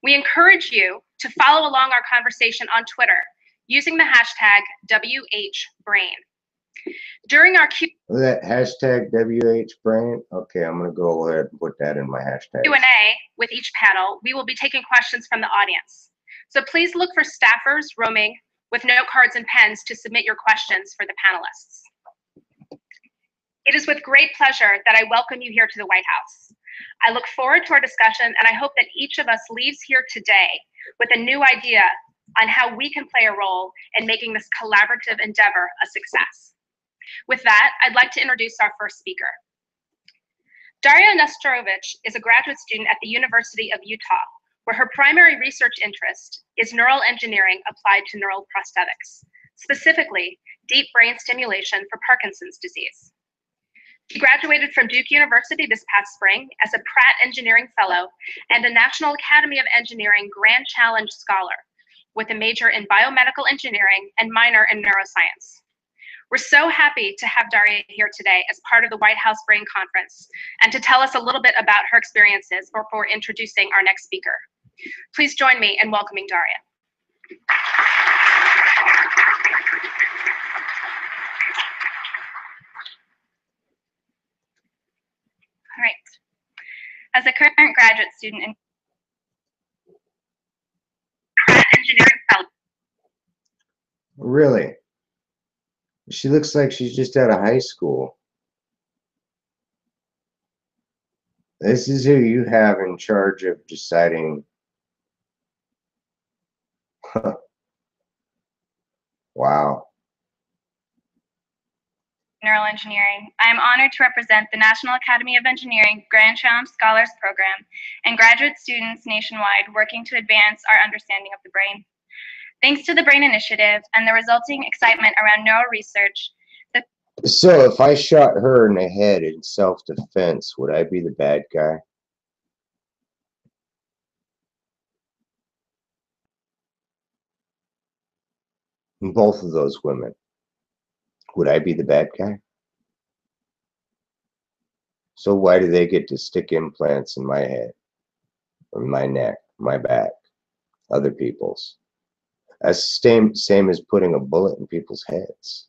We encourage you to follow along our conversation on Twitter using the hashtag WHBrain. During our that hashtag WHBrain, okay, I'm going to go ahead and put that in my hashtag. Q&A with each panel, we will be taking questions from the audience. So please look for staffers roaming with note cards and pens to submit your questions for the panelists. It is with great pleasure that I welcome you here to the White House. I look forward to our discussion and I hope that each of us leaves here today with a new idea on how we can play a role in making this collaborative endeavor a success. With that, I'd like to introduce our first speaker. Daria Nestorovich is a graduate student at the University of Utah, where her primary research interest is neural engineering applied to neural prosthetics, specifically deep brain stimulation for Parkinson's disease. She graduated from Duke University this past spring as a Pratt Engineering Fellow and a National Academy of Engineering Grand Challenge Scholar with a major in biomedical engineering and minor in neuroscience. We're so happy to have Daria here today as part of the White House Brain Conference and to tell us a little bit about her experiences before introducing our next speaker. Please join me in welcoming Daria. All right. As a current graduate student in Pratt Engineering Fellow. Really? She looks like she's just out of high school. This is who you have in charge of deciding. Wow. Neural engineering. I am honored to represent the National Academy of Engineering Grand Challenge Scholars Program and graduate students nationwide working to advance our understanding of the brain. Thanks to the BRAIN Initiative and the resulting excitement around neural research. So if I shot her in the head in self-defense, would I be the bad guy? Both of those women. Would I be the bad guy? So why do they get to stick implants in my head, or my neck, my back, other people's? That's the same as putting a bullet in people's heads.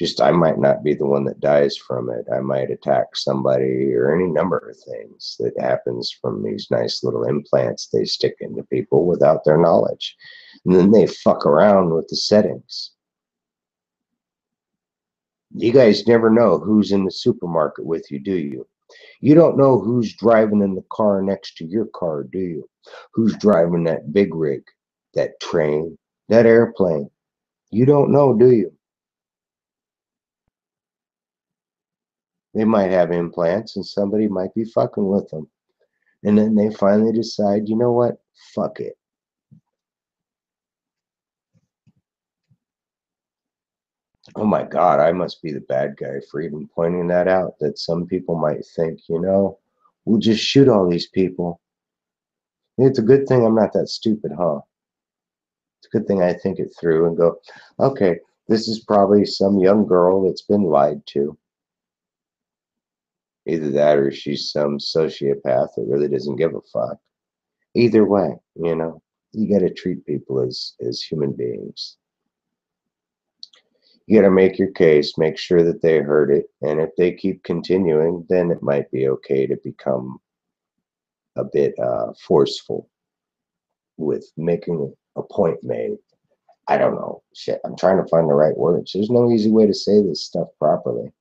Just I might not be the one that dies from it. I might attack somebody or any number of things that happens from these nice little implants they stick into people without their knowledge. And then they fuck around with the settings. You guys never know who's in the supermarket with you, do you? You don't know who's driving in the car next to your car, do you? Who's driving that big rig, that train, that airplane? You don't know, do you? They might have implants and somebody might be fucking with them. And then they finally decide, you know what? Fuck it. Oh my God, I must be the bad guy for even pointing that out, that some people might think, you know, we'll just shoot all these people. It's a good thing I'm not that stupid, huh? It's a good thing I think it through and go, okay, this is probably some young girl that's been lied to. Either that or she's some sociopath that really doesn't give a fuck. Either way, you know, you got to treat people as human beings. You got to make your case, make sure that they heard it, and if they keep continuing, then it might be okay to become a bit forceful with making a point made. I don't know. Shit, I'm trying to find the right words. There's no easy way to say this stuff properly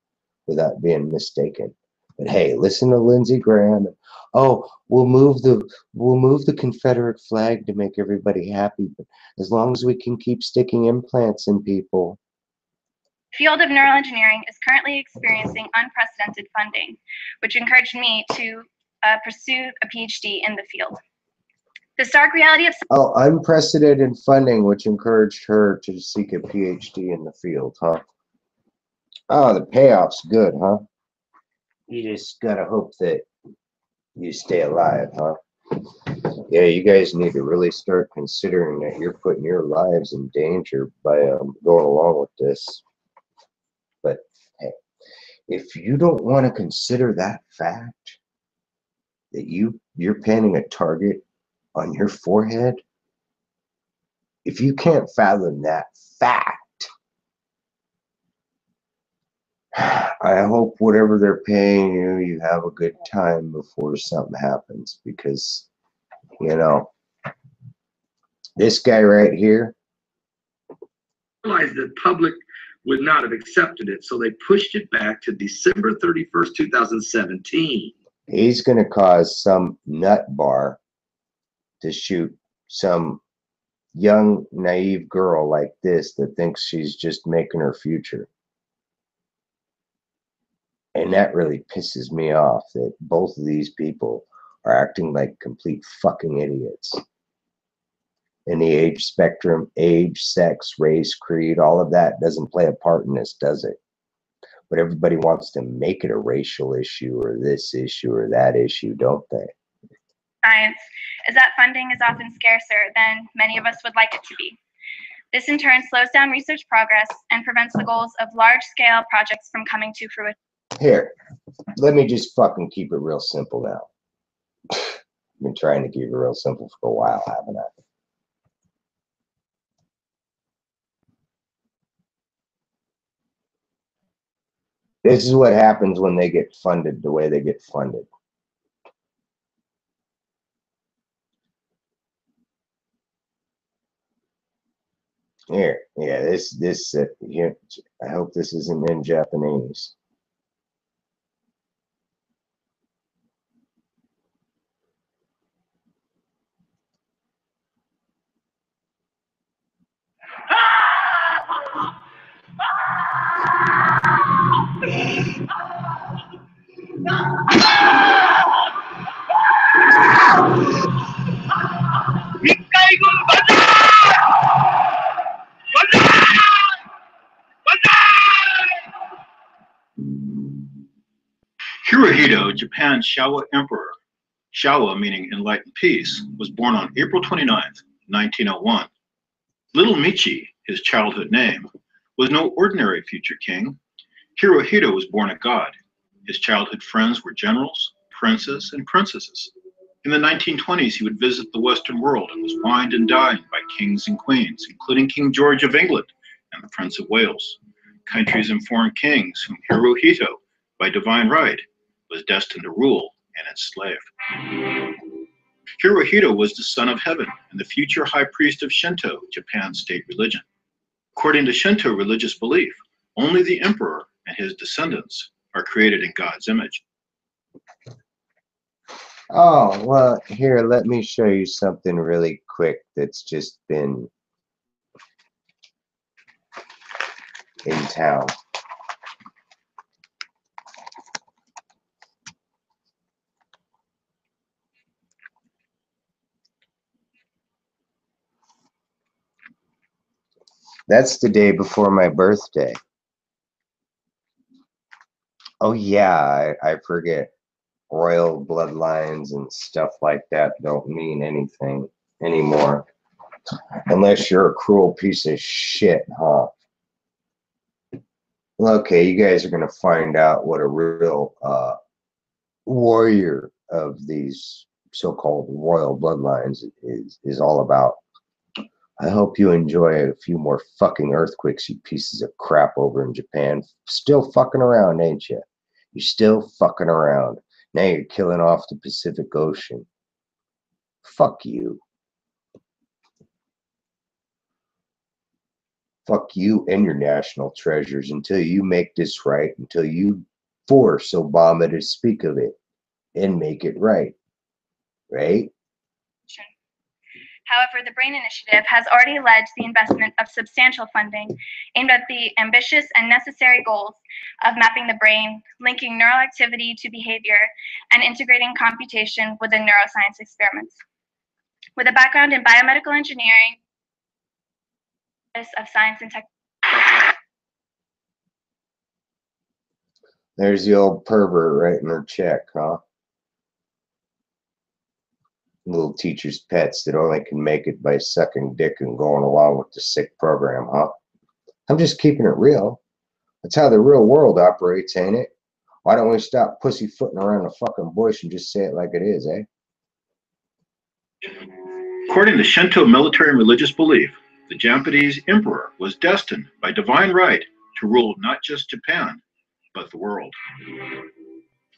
without being mistaken. But hey, listen to Lindsey Graham. Oh, we'll move the Confederate flag to make everybody happy, but as long as we can keep sticking implants in people. The field of neural engineering is currently experiencing unprecedented funding, which encouraged me to pursue a PhD in the field. The stark reality of Unprecedented funding, which encouraged her to seek a PhD in the field, huh? Oh, the payoff's good, huh? You just gotta hope that you stay alive, huh? Yeah, you guys need to really start considering that you're putting your lives in danger by going along with this. But hey, if you don't want to consider that fact that you're painting a target on your forehead, if you can't fathom that fact, I hope whatever they're paying you, you have a good time before something happens, because, you know, this guy right here, Realized the public would not have accepted it, so they pushed it back to December 31st, 2017. he's going to cause some nut bar to shoot some young, naive girl like this that thinks she's just making her future. And that really pisses me off, that both of these people are acting like complete fucking idiots. And the age spectrum, age, sex, race, creed, all of that doesn't play a part in this, does it? But everybody wants to make it a racial issue or this issue or that issue, don't they? science is that funding is often scarcer than many of us would like it to be. This in turn slows down research progress and prevents the goals of large-scale projects from coming to fruition. Here, let me just fucking keep it real simple now. I've been trying to keep it real simple for a while, haven't I? This is what happens when they get funded the way they get funded. Here, yeah, this here, I hope this isn't in Japanese. Hirohito, Japan's Showa emperor, Showa meaning enlightened peace, was born on April 29th, 1901. Little Michi, his childhood name, was no ordinary future king. Hirohito was born a god. His childhood friends were generals, princes, and princesses. In the 1920s, he would visit the Western world and was wined and dined by kings and queens, including King George of England and the Prince of Wales, countries and foreign kings whom Hirohito, by divine right, was destined to rule and enslave. Hirohito was the son of heaven and the future high priest of Shinto, Japan's state religion. According to Shinto religious belief, only the emperor and his descendants are created in God's image. Oh, well, here, let me show you something really quick that's just been in town. That's the day before my birthday. Oh yeah, I forget. Royal bloodlines and stuff like that don't mean anything anymore. Unless you're a cruel piece of shit, huh? Well, okay, you guys are going to find out what a real warrior of these so-called royal bloodlines is all about. I hope you enjoy a few more fucking earthquakes, you pieces of crap over in Japan. Still fucking around, ain't you? You're still fucking around. Now you're killing off the Pacific Ocean. Fuck you. Fuck you and your national treasures until you make this right, until you force Obama to speak of it and make it right. Right? However, the BRAIN initiative has already led to the investment of substantial funding aimed at the ambitious and necessary goals of mapping the brain, linking neural activity to behavior, and integrating computation within neuroscience experiments. With a background in biomedical engineering, of science and technology. There's the old pervert writing her check, huh? Little teacher's pets that only can make it by sucking dick and going along with the sick program, huh? I'm just keeping it real. That's how the real world operates, ain't it? Why don't we stop pussyfooting around the fucking bush and just say it like it is, eh? According to Shinto military and religious belief, the Japanese emperor was destined by divine right to rule not just Japan, but the world.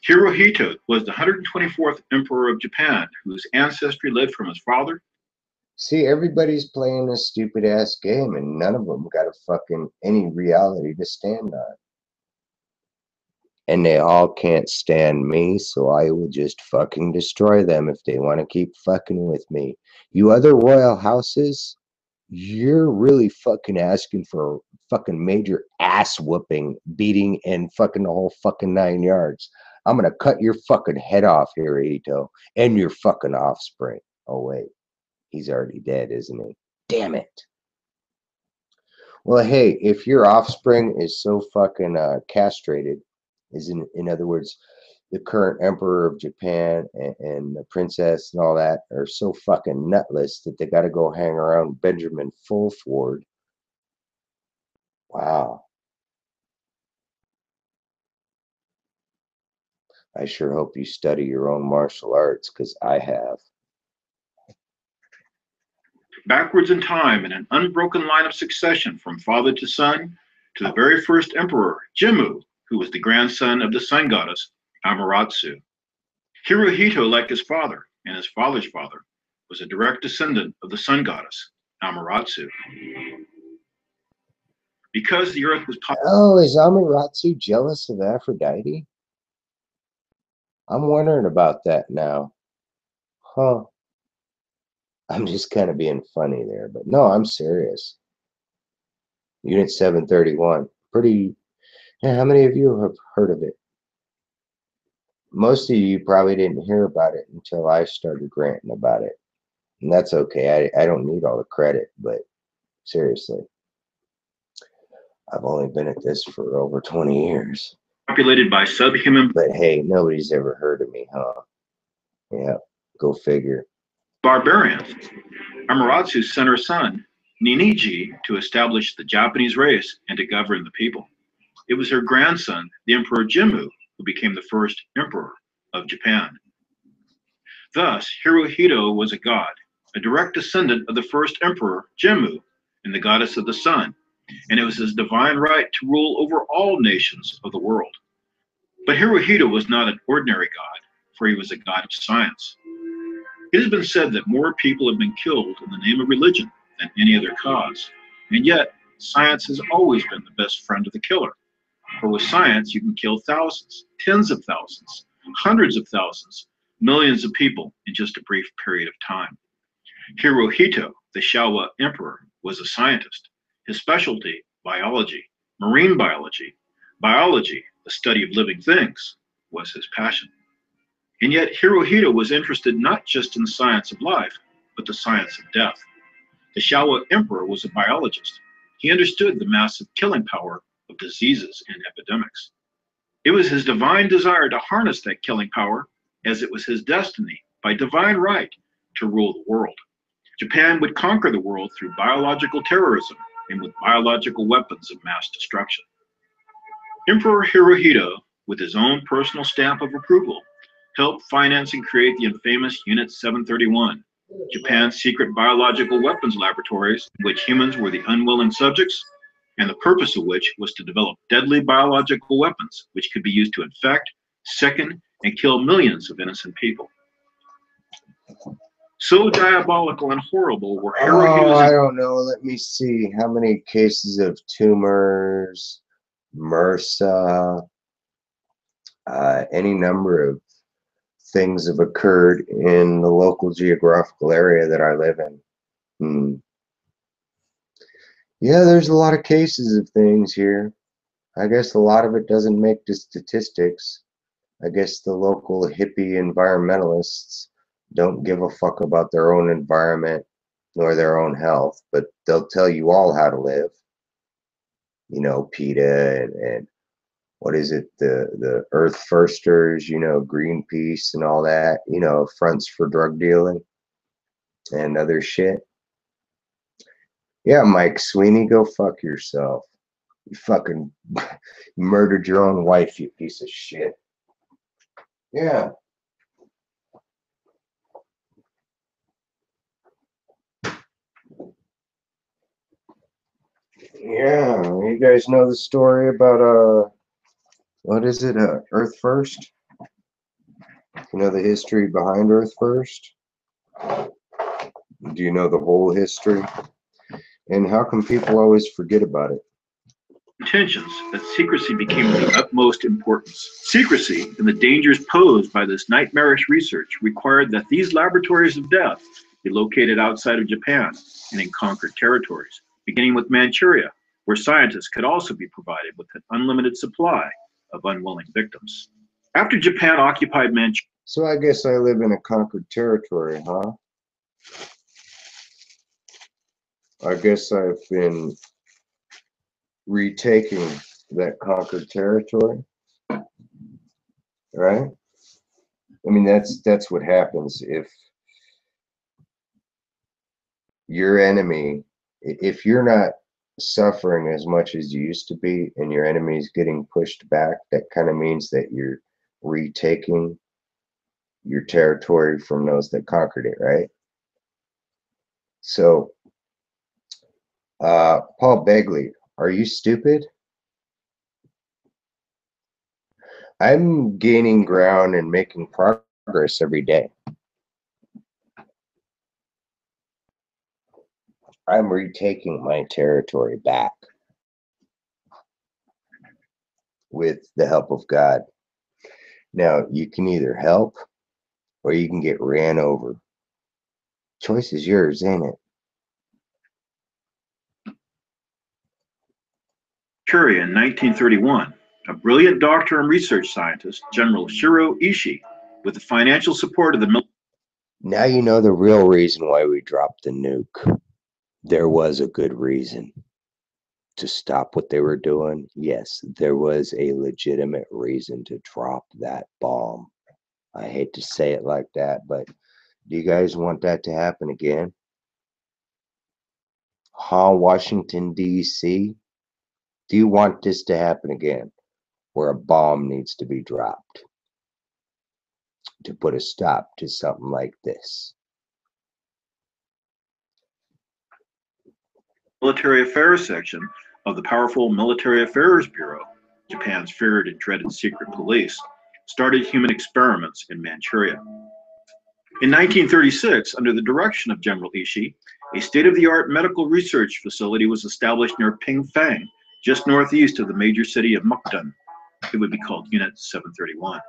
Hirohito was the 124th emperor of Japan, whose ancestry lived from his father. See, everybody's playing this stupid ass game and none of them got a fucking any reality to stand on. And they all can't stand me, so I will just fucking destroy them if they want to keep fucking with me. You other royal houses, you're really fucking asking for a fucking major ass whooping, beating, and fucking the whole fucking 9 yards. I'm gonna cut your fucking head off, Hirohito, and your fucking offspring. Oh wait, he's already dead, isn't he? Damn it. Well, hey, if your offspring is so fucking castrated, is in other words, the current emperor of Japan and the princess and all that are so fucking nutless that they got to go hang around Benjamin Fulford. Wow. I sure hope you study your own martial arts, because I have. Backwards in time in an unbroken line of succession from father to son to the very first emperor, Jimmu, who was the grandson of the sun goddess, Amaterasu. Hirohito, like his father and his father's father, was a direct descendant of the sun goddess, Amaterasu. Because the earth was... Oh, is Amaterasu jealous of Aphrodite? I'm wondering about that now. Huh. I'm just kind of being funny there, but no, I'm serious. Unit 731. Pretty... Yeah, how many of you have heard of it? Most of you probably didn't hear about it until I started ranting about it. And that's okay. I don't need all the credit, but seriously. I've only been at this for over 20 years. Populated by subhuman... But hey, nobody's ever heard of me, huh? Yeah, go figure. Barbarians. Amaterasu sent her son, Ninigi, to establish the Japanese race and to govern the people. It was her grandson, the Emperor Jimmu, who became the first emperor of Japan. Thus, Hirohito was a god, a direct descendant of the first emperor, Jimmu, and the goddess of the sun, and it was his divine right to rule over all nations of the world. But Hirohito was not an ordinary god, for he was a god of science. It has been said that more people have been killed in the name of religion than any other cause, and yet science has always been the best friend of the killer. For with science, you can kill thousands, tens of thousands, hundreds of thousands, millions of people in just a brief period of time. Hirohito, the Showa emperor, was a scientist. His specialty, biology, marine biology, the study of living things, was his passion. And yet Hirohito was interested not just in the science of life, but the science of death. The Showa emperor was a biologist. he understood the massive killing power of diseases and epidemics. It was his divine desire to harness that killing power, as it was his destiny, by divine right, to rule the world. Japan would conquer the world through biological terrorism and with biological weapons of mass destruction. Emperor Hirohito, with his own personal stamp of approval, helped finance and create the infamous Unit 731, Japan's secret biological weapons laboratories, in which humans were the unwilling subjects, and the purpose of which was to develop deadly biological weapons which could be used to infect, sicken, and kill millions of innocent people. So diabolical and horrible were Hirohito's— I don't know. Let me see. How many cases of tumors, MRSA, any number of things have occurred in the local geographical area that I live in. Yeah, there's a lot of cases of things here. I guess a lot of it doesn't make the statistics. I guess the local hippie environmentalists don't give a fuck about their own environment nor their own health, but they'll tell you all how to live. You know, PETA and what is it, the Earth Firsters, you know, Greenpeace and all that, you know, fronts for drug dealing and other shit. Yeah, Mike Sweeney, go fuck yourself. You fucking murdered your own wife, you piece of shit. Yeah. Yeah, you guys know the story about what is it, Earth First? You know the history behind Earth First? Do you know the whole history? And how come people always forget about it? intentions that secrecy became of the utmost importance. Secrecy and the dangers posed by this nightmarish research required that these laboratories of death be located outside of Japan and in conquered territories, beginning with Manchuria, where scientists could also be provided with an unlimited supply of unwilling victims. After Japan occupied Manchuria— So I guess I live in a conquered territory, huh? I guess I've been retaking that conquered territory, right? I mean, that's what happens if your enemy, if you're not suffering as much as you used to be and your enemy is getting pushed back, that kind of means that you're retaking your territory from those that conquered it, right? So, Paul Begley, are you stupid? I'm gaining ground and making progress every day. I'm retaking my territory back with the help of God. Now, you can either help or you can get ran over. Choice is yours, ain't it? in 1931, a brilliant doctor and research scientist, General Shiro Ishii, with the financial support of the military. Now you know the real reason why we dropped the nuke. There was a good reason to stop what they were doing. Yes, there was a legitimate reason to drop that bomb. I hate to say it like that, but do you guys want that to happen again? Huh, Washington, D.C.? Do you want this to happen again, where a bomb needs to be dropped to put a stop to something like this? Military Affairs section of the powerful Military Affairs Bureau, Japan's feared and dreaded secret police, started human experiments in Manchuria. In 1936, under the direction of General Ishii, a state-of-the-art medical research facility was established near Pingfang, just northeast of the major city of Mukden. It would be called Unit 731.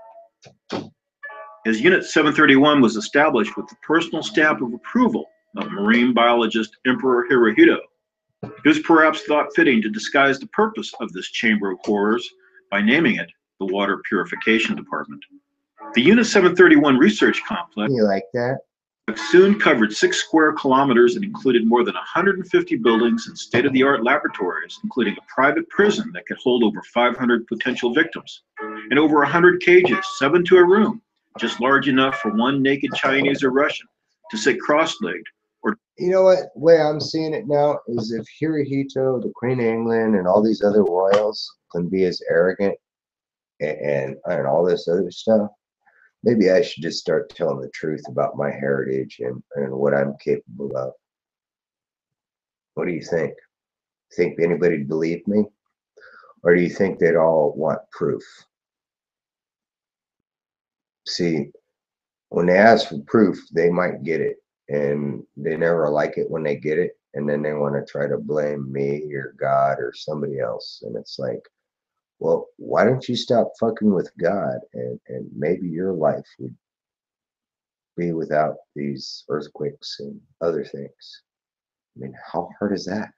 As Unit 731 was established with the personal stamp of approval of marine biologist Emperor Hirohito, it was perhaps thought fitting to disguise the purpose of this chamber of horrors by naming it the Water Purification Department. The Unit 731 research complex— You like that? soon covered 6 square kilometers and included more than 150 buildings and state-of-the-art laboratories, including a private prison that could hold over 500 potential victims, and over 100 cages, 7 to a room, just large enough for one naked Chinese or Russian to sit cross-legged. Or you know what? The way I'm seeing it now is if Hirohito, the Queen of England, and all these other royals can be as arrogant and all this other stuff, maybe I should just start telling the truth about my heritage and what I'm capable of. What do you think? Think anybody'd believe me? Or do you think they'd all want proof? See, when they ask for proof, they might get it. And they never like it when they get it. And then they want to try to blame me or God or somebody else. And it's like, well, why don't you stop fucking with God and maybe your life would be without these earthquakes and other things. I mean, how hard is that?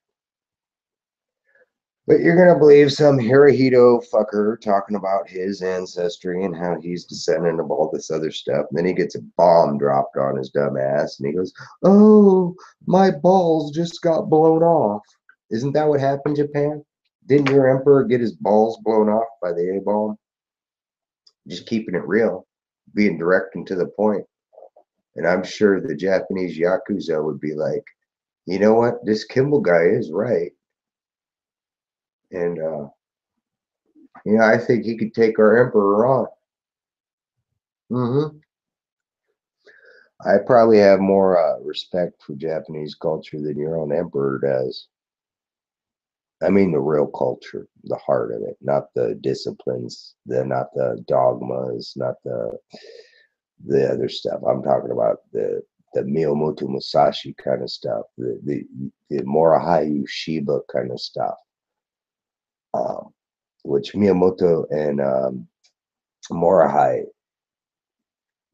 But you're going to believe some Hirohito fucker talking about his ancestry and how he's descendant of all this other stuff. And then he gets a bomb dropped on his dumb ass and he goes, oh, my balls just got blown off. Isn't that what happened, Japan? Didn't your emperor get his balls blown off by the A-bomb? Just keeping it real, being direct and to the point. And I'm sure the Japanese Yakuza would be like, you know what? This Kimball guy is right. And, you know, I think he could take our emperor on. I probably have more respect for Japanese culture than your own emperor does. I mean the real culture, the heart of it, not the disciplines, not the dogmas, not the other stuff. I'm talking about the Miyamoto Musashi kind of stuff, the Morihei Shiba kind of stuff, which Miyamoto and Morihei,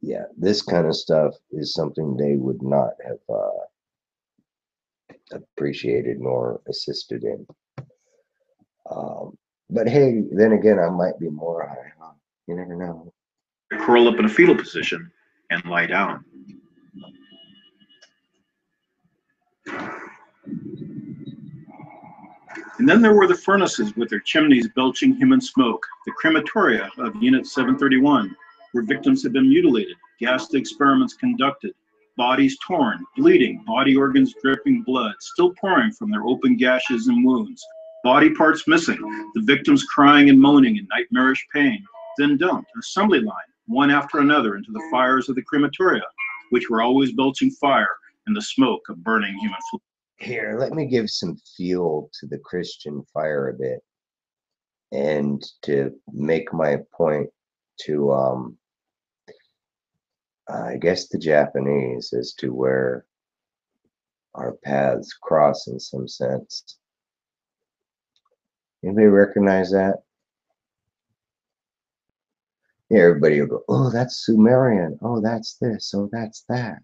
yeah, this kind of stuff is something they would not have appreciated nor assisted in. But hey, then again, I might be Morihei, huh? You never know. curl up in a fetal position and lie down. And then there were the furnaces with their chimneys belching human smoke, the crematoria of Unit 731, where victims had been mutilated, ghastly experiments conducted, bodies torn, bleeding, body organs dripping blood, still pouring from their open gashes and wounds, body parts missing, the victims crying and moaning in nightmarish pain, then dumped, assembly line, one after another into the fires of the crematoria, which were always belching fire and the smoke of burning human flesh. Here, let me give some fuel to the Christian fire a bit, and to make my point to, I guess, the Japanese as to where our paths cross in some sense. Anybody recognize that? Yeah, everybody will go, oh, that's Sumerian. Oh, that's this. Oh, that's that.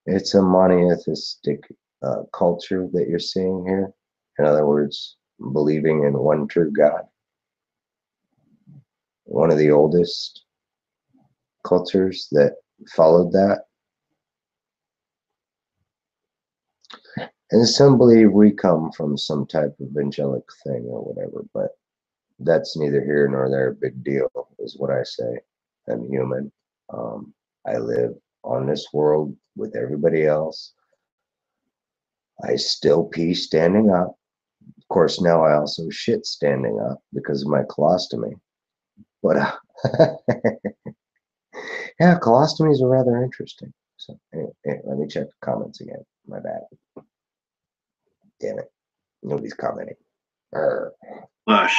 It's a monotheistic culture that you're seeing here. In other words, believing in one true God. One of the oldest cultures that followed that. And some believe we come from some type of angelic thing or whatever, but that's neither here nor there. Big deal is what I say. I'm human. I live on this world with everybody else. I still pee standing up. Of course, now I also shit standing up because of my colostomy. But yeah, colostomies are rather interesting. So anyway, let me check the comments again. My bad. Damn it. Nobody's commenting. Flesh.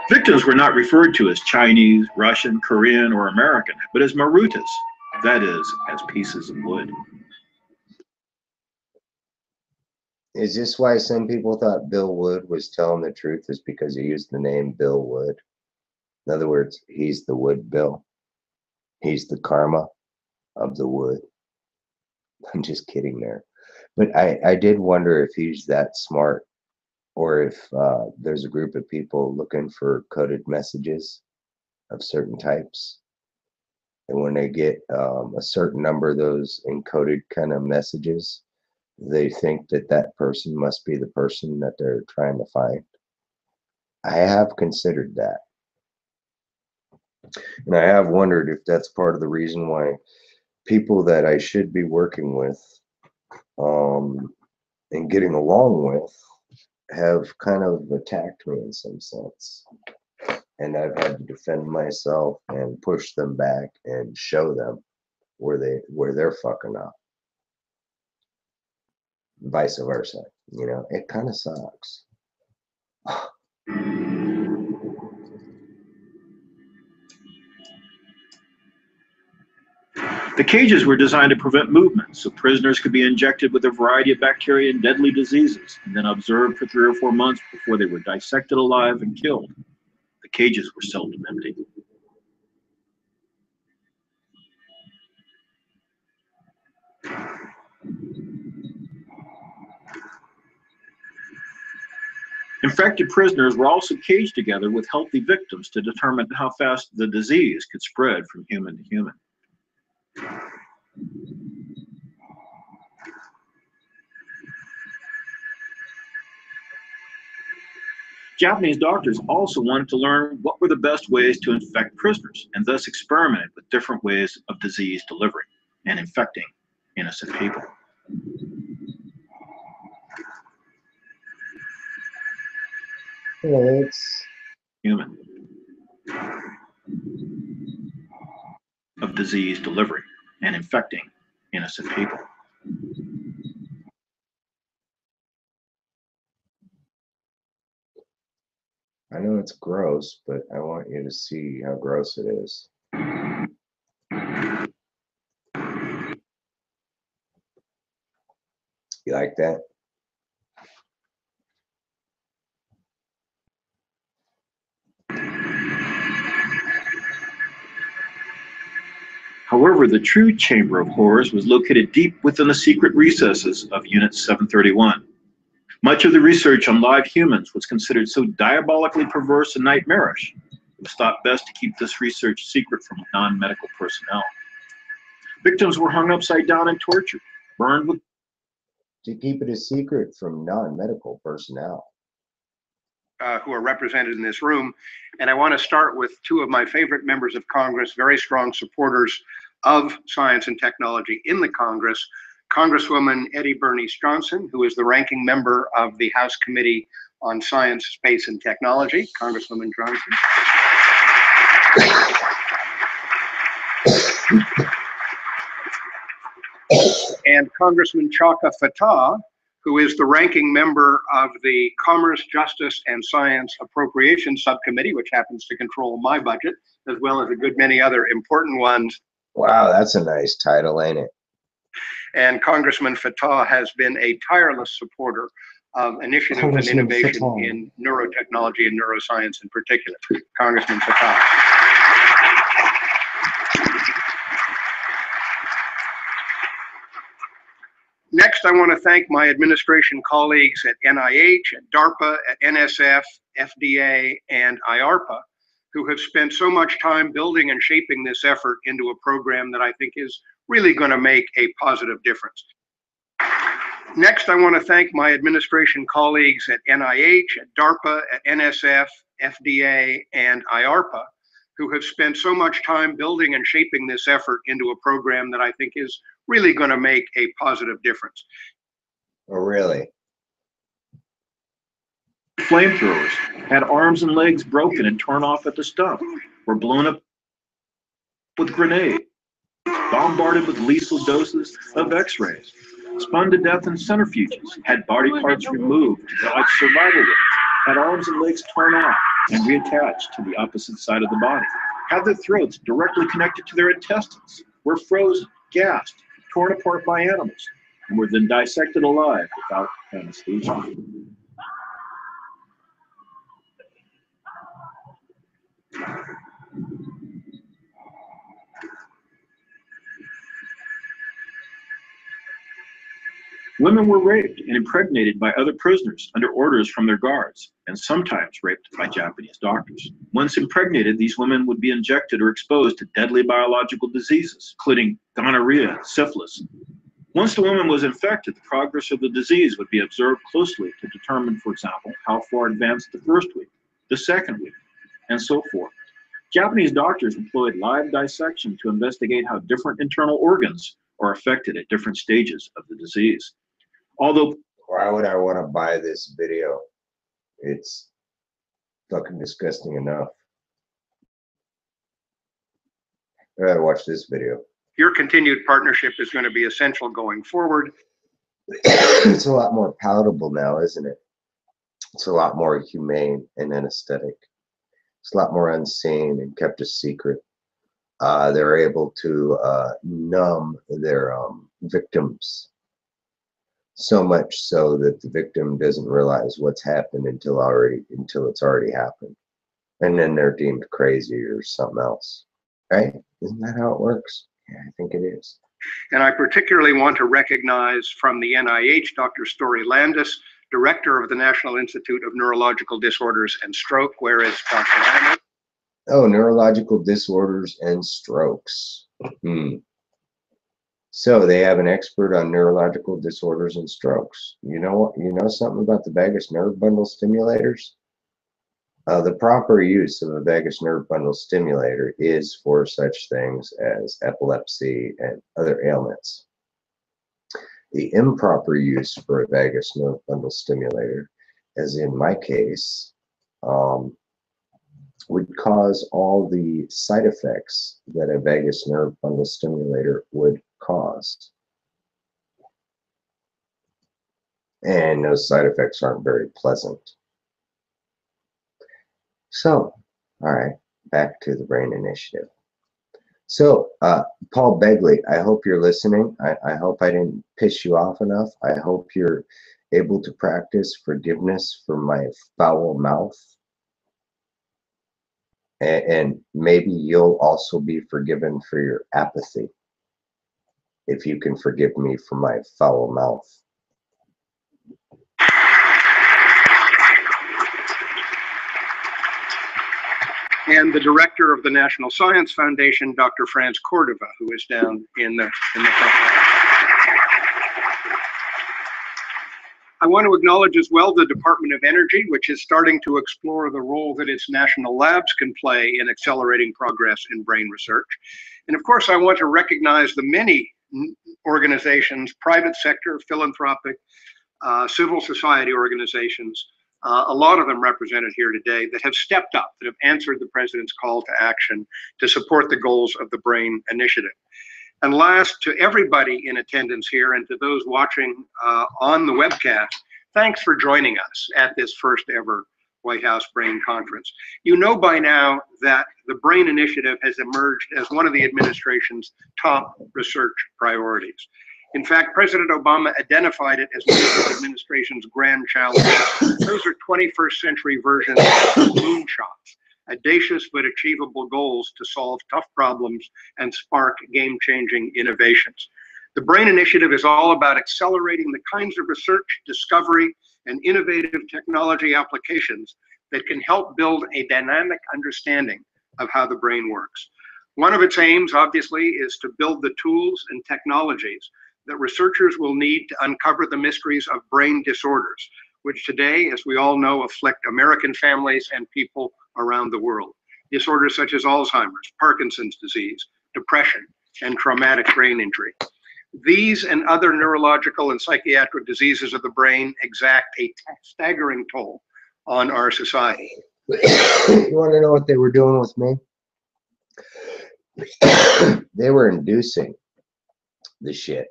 Victims were not referred to as Chinese, Russian, Korean, or American, but as marutas, that is, as pieces of wood. Is this why some people thought Bill Wood was telling the truth, is because he used the name Bill Wood? In other words, he's the wood bill. He's the karma of the wood. I'm just kidding there. But I did wonder if he's that smart, or if there's a group of people looking for coded messages of certain types. And when they get a certain number of those encoded kind of messages, they think that that person must be the person that they're trying to find. I have considered that. And I have wondered if that's part of the reason why people that I should be working with and getting along with have kind of attacked me in some sense. And I've had to defend myself and push them back and show them where they're fucking up. Vice versa, you know, it kind of sucks. The cages were designed to prevent movement, so prisoners could be injected with a variety of bacteria and deadly diseases, and then observed for 3 or 4 months before they were dissected alive and killed. The cages were seldom empty. Infected prisoners were also caged together with healthy victims to determine how fast the disease could spread from human to human. Japanese doctors also wanted to learn what were the best ways to infect prisoners, and thus experimented with different ways of disease delivery and infecting innocent people. It's Human. Of disease delivery and infecting innocent people. I know it's gross, but I want you to see how gross it is. You like that? However, the true chamber of horrors was located deep within the secret recesses of Unit 731. Much of the research on live humans was considered so diabolically perverse and nightmarish, it was thought best to keep this research secret from non-medical personnel. Victims were hung upside down and tortured, burned with... To keep it a secret from non-medical personnel. Who are represented in this room. And I want to start with two of my favorite members of Congress, very strong supporters of science and technology in the Congress, Congresswoman Eddie Bernice Johnson, who is the ranking member of the House Committee on Science, Space, and Technology. Congresswoman Johnson. And Congressman Chaka Fattah, who is the ranking member of the Commerce, Justice, and Science Appropriations Subcommittee, which happens to control my budget, as well as a good many other important ones. Wow, that's a nice title, ain't it? And Congressman Fattah has been a tireless supporter of initiatives and innovation in neurotechnology and neuroscience in particular. Congressman Fattah. Next, I want to thank my administration colleagues at NIH, at DARPA, at NSF, FDA, and IARPA, who have spent so much time building and shaping this effort into a program that I think is really going to make a positive difference. Next, I want to thank my administration colleagues at NIH, at DARPA, at NSF, FDA, and IARPA, who have spent so much time building and shaping this effort into a program that I think is really going to make a positive difference. Oh, really? Flamethrowers had arms and legs broken and torn off at the stump, were blown up with grenades, bombarded with lethal doses of x-rays, spun to death in centrifuges, had body parts removed to dodge survival rates, had arms and legs torn off and reattached to the opposite side of the body, had their throats directly connected to their intestines, were frozen, gassed, torn apart by animals, and were then dissected alive without anesthesia. Women were raped and impregnated by other prisoners under orders from their guards, and sometimes raped by Japanese doctors. Once impregnated, these women would be injected or exposed to deadly biological diseases, including gonorrhea, syphilis. Once the woman was infected, the progress of the disease would be observed closely to determine, for example, how far advanced the first week, the second week, and so forth. Japanese doctors employed live dissection to investigate how different internal organs are affected at different stages of the disease. Although, why would I want to buy this video? It's fucking disgusting enough. I gotta watch this video. Your continued partnership is going to be essential going forward. It's a lot more palatable now, isn't it? It's a lot more humane and anesthetic. It's a lot more unseen and kept a secret. They're able to numb their victims, so much so that the victim doesn't realize what's happened until it's already happened, and then they're deemed crazy or something else. Right? Isn't that how it works? Yeah, I think it is. And I particularly want to recognize from the NIH Dr. Story Landis, Director of the National Institute of Neurological Disorders and Stroke. Where is Dr. Landis? Oh, neurological disorders and strokes. So they have an expert on neurological disorders and strokes. You know what? You know something about the vagus nerve bundle stimulators? The proper use of a vagus nerve bundle stimulator is for such things as epilepsy and other ailments. The improper use for a vagus nerve bundle stimulator, as in my case, would cause all the side effects that a vagus nerve bundle stimulator would cause. And those side effects aren't very pleasant. So, all right, back to the Brain Initiative. So, Paul Begley, I hope you're listening. I hope I didn't piss you off enough. I hope you're able to practice forgiveness for my foul mouth. And maybe you'll also be forgiven for your apathy, if you can forgive me for my foul mouth. And the director of the National Science Foundation, Dr. Franz Cordova, who is down in the front line. I want to acknowledge as well the Department of Energy, which is starting to explore the role that its national labs can play in accelerating progress in brain research. And of course, I want to recognize the many organizations, private sector, philanthropic, civil society organizations, a lot of them represented here today, that have stepped up, that have answered the President's call to action to support the goals of the Brain Initiative. And last, to everybody in attendance here and to those watching on the webcast, thanks for joining us at this first ever White House Brain Conference. You know by now that the Brain Initiative has emerged as one of the administration's top research priorities. In fact, President Obama identified it as one of the administration's grand challenges. Those are 21st century versions of moonshots, audacious but achievable goals to solve tough problems and spark game-changing innovations. The Brain Initiative is all about accelerating the kinds of research, discovery, and innovative technology applications that can help build a dynamic understanding of how the brain works. One of its aims, obviously, is to build the tools and technologies that researchers will need to uncover the mysteries of brain disorders, which today, as we all know, afflict American families and people around the world. Disorders such as Alzheimer's, Parkinson's disease, depression, and traumatic brain injury. These and other neurological and psychiatric diseases of the brain exact a staggering toll on our society. You want to know what they were doing with me? They were inducing the shit.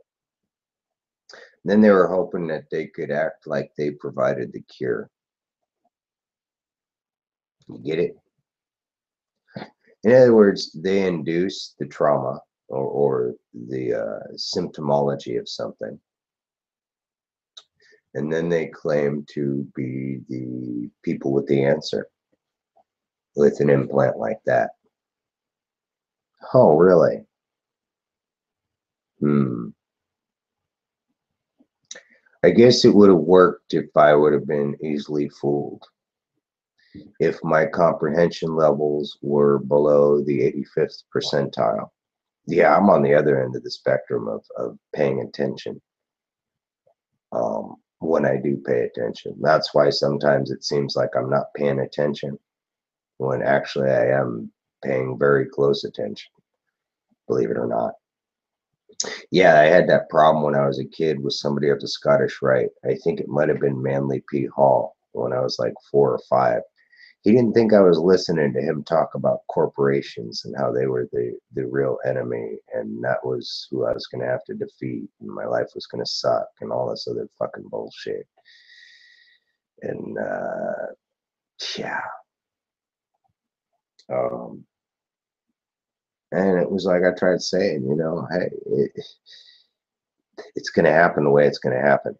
Then they were hoping that they could act like they provided the cure. You get it? In other words, they induce the trauma or the symptomology of something. And then they claim to be the people with the answer with an implant like that. Oh, really? I guess it would have worked if I would have been easily fooled. If my comprehension levels were below the 85th percentile. Yeah, I'm on the other end of the spectrum of paying attention. When I do pay attention. That's why sometimes it seems like I'm not paying attention when actually I am paying very close attention, believe it or not. Yeah, I had that problem when I was a kid with somebody of the Scottish Rite. I think it might have been Manly P. Hall when I was like 4 or 5. He didn't think I was listening to him talk about corporations and how they were the real enemy, and that was who I was going to have to defeat, and my life was going to suck, and all this other fucking bullshit. And yeah. And it was like I tried saying, you know, hey, it's going to happen the way it's going to happen.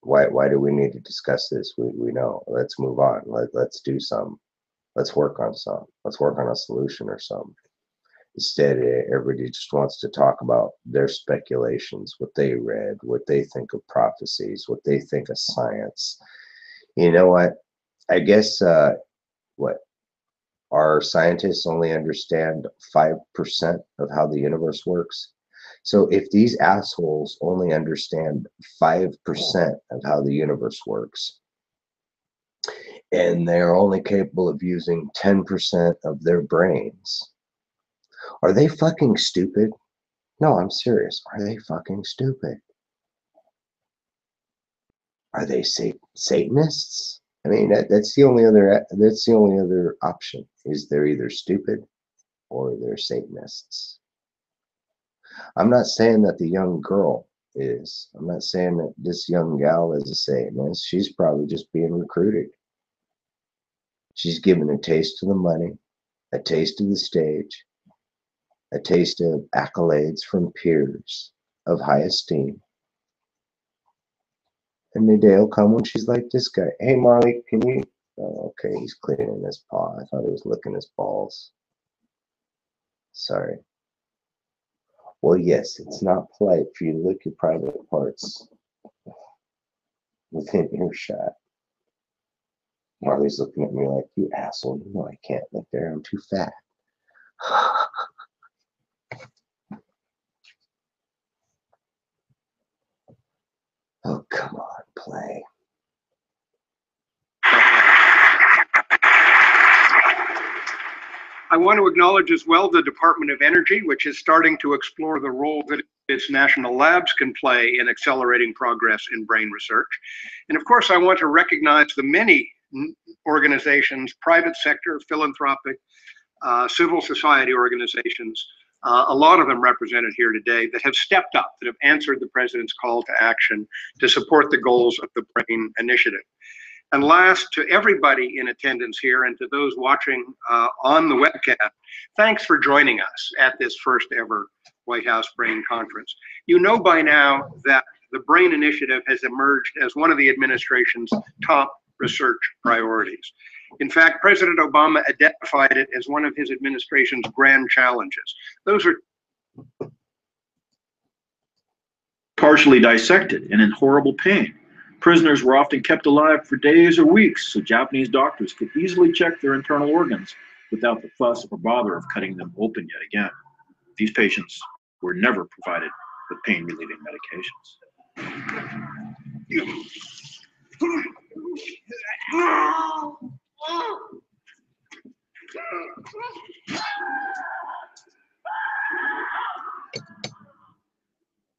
Why do we need to discuss this? We know. Let's move on. Let's do something. Let's work on something. Let's work on a solution or something. Instead, everybody just wants to talk about their speculations, what they read, what they think of prophecies, what they think of science. You know what? I guess what our scientists only understand 5% of how the universe works. So if these assholes only understand 5% of how the universe works, and they're only capable of using 10% of their brains, are they fucking stupid? No, I'm serious. Are they fucking stupid? Are they Satanists? I mean, that's the only other option. Is they're either stupid or they're Satanists. I'm not saying that the young girl is. I'm not saying that this young gal is a Satanist. She's probably just being recruited. She's given a taste of the money, a taste of the stage, a taste of accolades from peers of high esteem. And the day will come when she's like this guy. Hey, Marley, can you? Oh, okay, he's cleaning his paw. I thought he was licking his balls. Sorry. Well, yes, it's not polite for you to lick your private parts within earshot. Marley's looking at me like, you asshole. You know I can't lick there. I'm too fat. Oh, come on, play. I want to acknowledge as well the Department of Energy, which is starting to explore the role that its national labs can play in accelerating progress in brain research. And of course, I want to recognize the many organizations, private sector, philanthropic, civil society organizations, a lot of them represented here today, that have stepped up, that have answered the president's call to action to support the goals of the BRAIN initiative. And last, to everybody in attendance here and to those watching on the webcast, thanks for joining us at this first ever White House BRAIN Conference. You know by now that the BRAIN initiative has emerged as one of the administration's top research priorities. In fact, President Obama identified it as one of his administration's grand challenges. Those are partially dissected and in horrible pain. Prisoners were often kept alive for days or weeks so Japanese doctors could easily check their internal organs without the fuss or bother of cutting them open yet again. These patients were never provided with pain-relieving medications.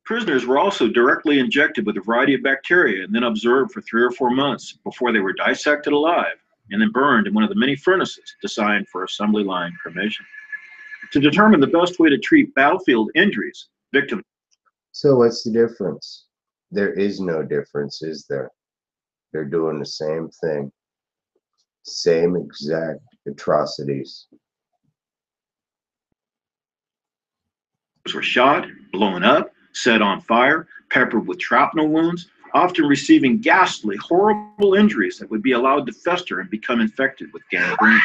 Prisoners were also directly injected with a variety of bacteria and then observed for 3 or 4 months before they were dissected alive and then burned in one of the many furnaces designed for assembly line cremation. To determine the best way to treat battlefield injuries, victims. So what's the difference? There is no difference, is there? They're doing the same thing. Same exact atrocities. Were shot, blown up, set on fire, peppered with shrapnel wounds, often receiving ghastly, horrible injuries that would be allowed to fester and become infected with gangrene.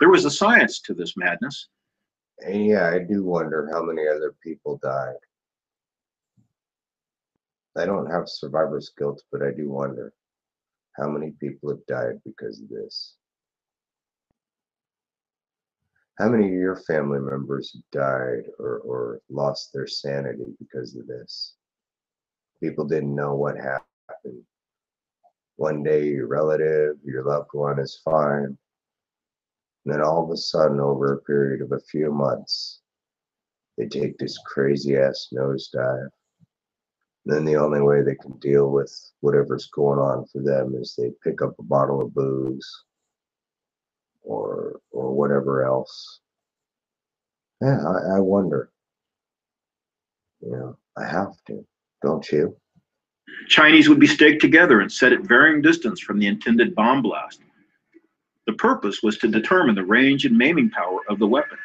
There was a science to this madness. And yeah, I do wonder how many other people died. I don't have survivor's guilt, but I do wonder how many people have died because of this. How many of your family members have died or lost their sanity because of this? People didn't know what happened. One day your relative, your loved one is fine. And then all of a sudden, over a period of a few months, they take this crazy ass nosedive. And then the only way they can deal with whatever's going on for them is they pick up a bottle of booze or whatever else. Yeah, I wonder. You know, I have to, don't you? Chinese would be staked together and set at varying distance from the intended bomb blast. The purpose was to determine the range and maiming power of the weapon.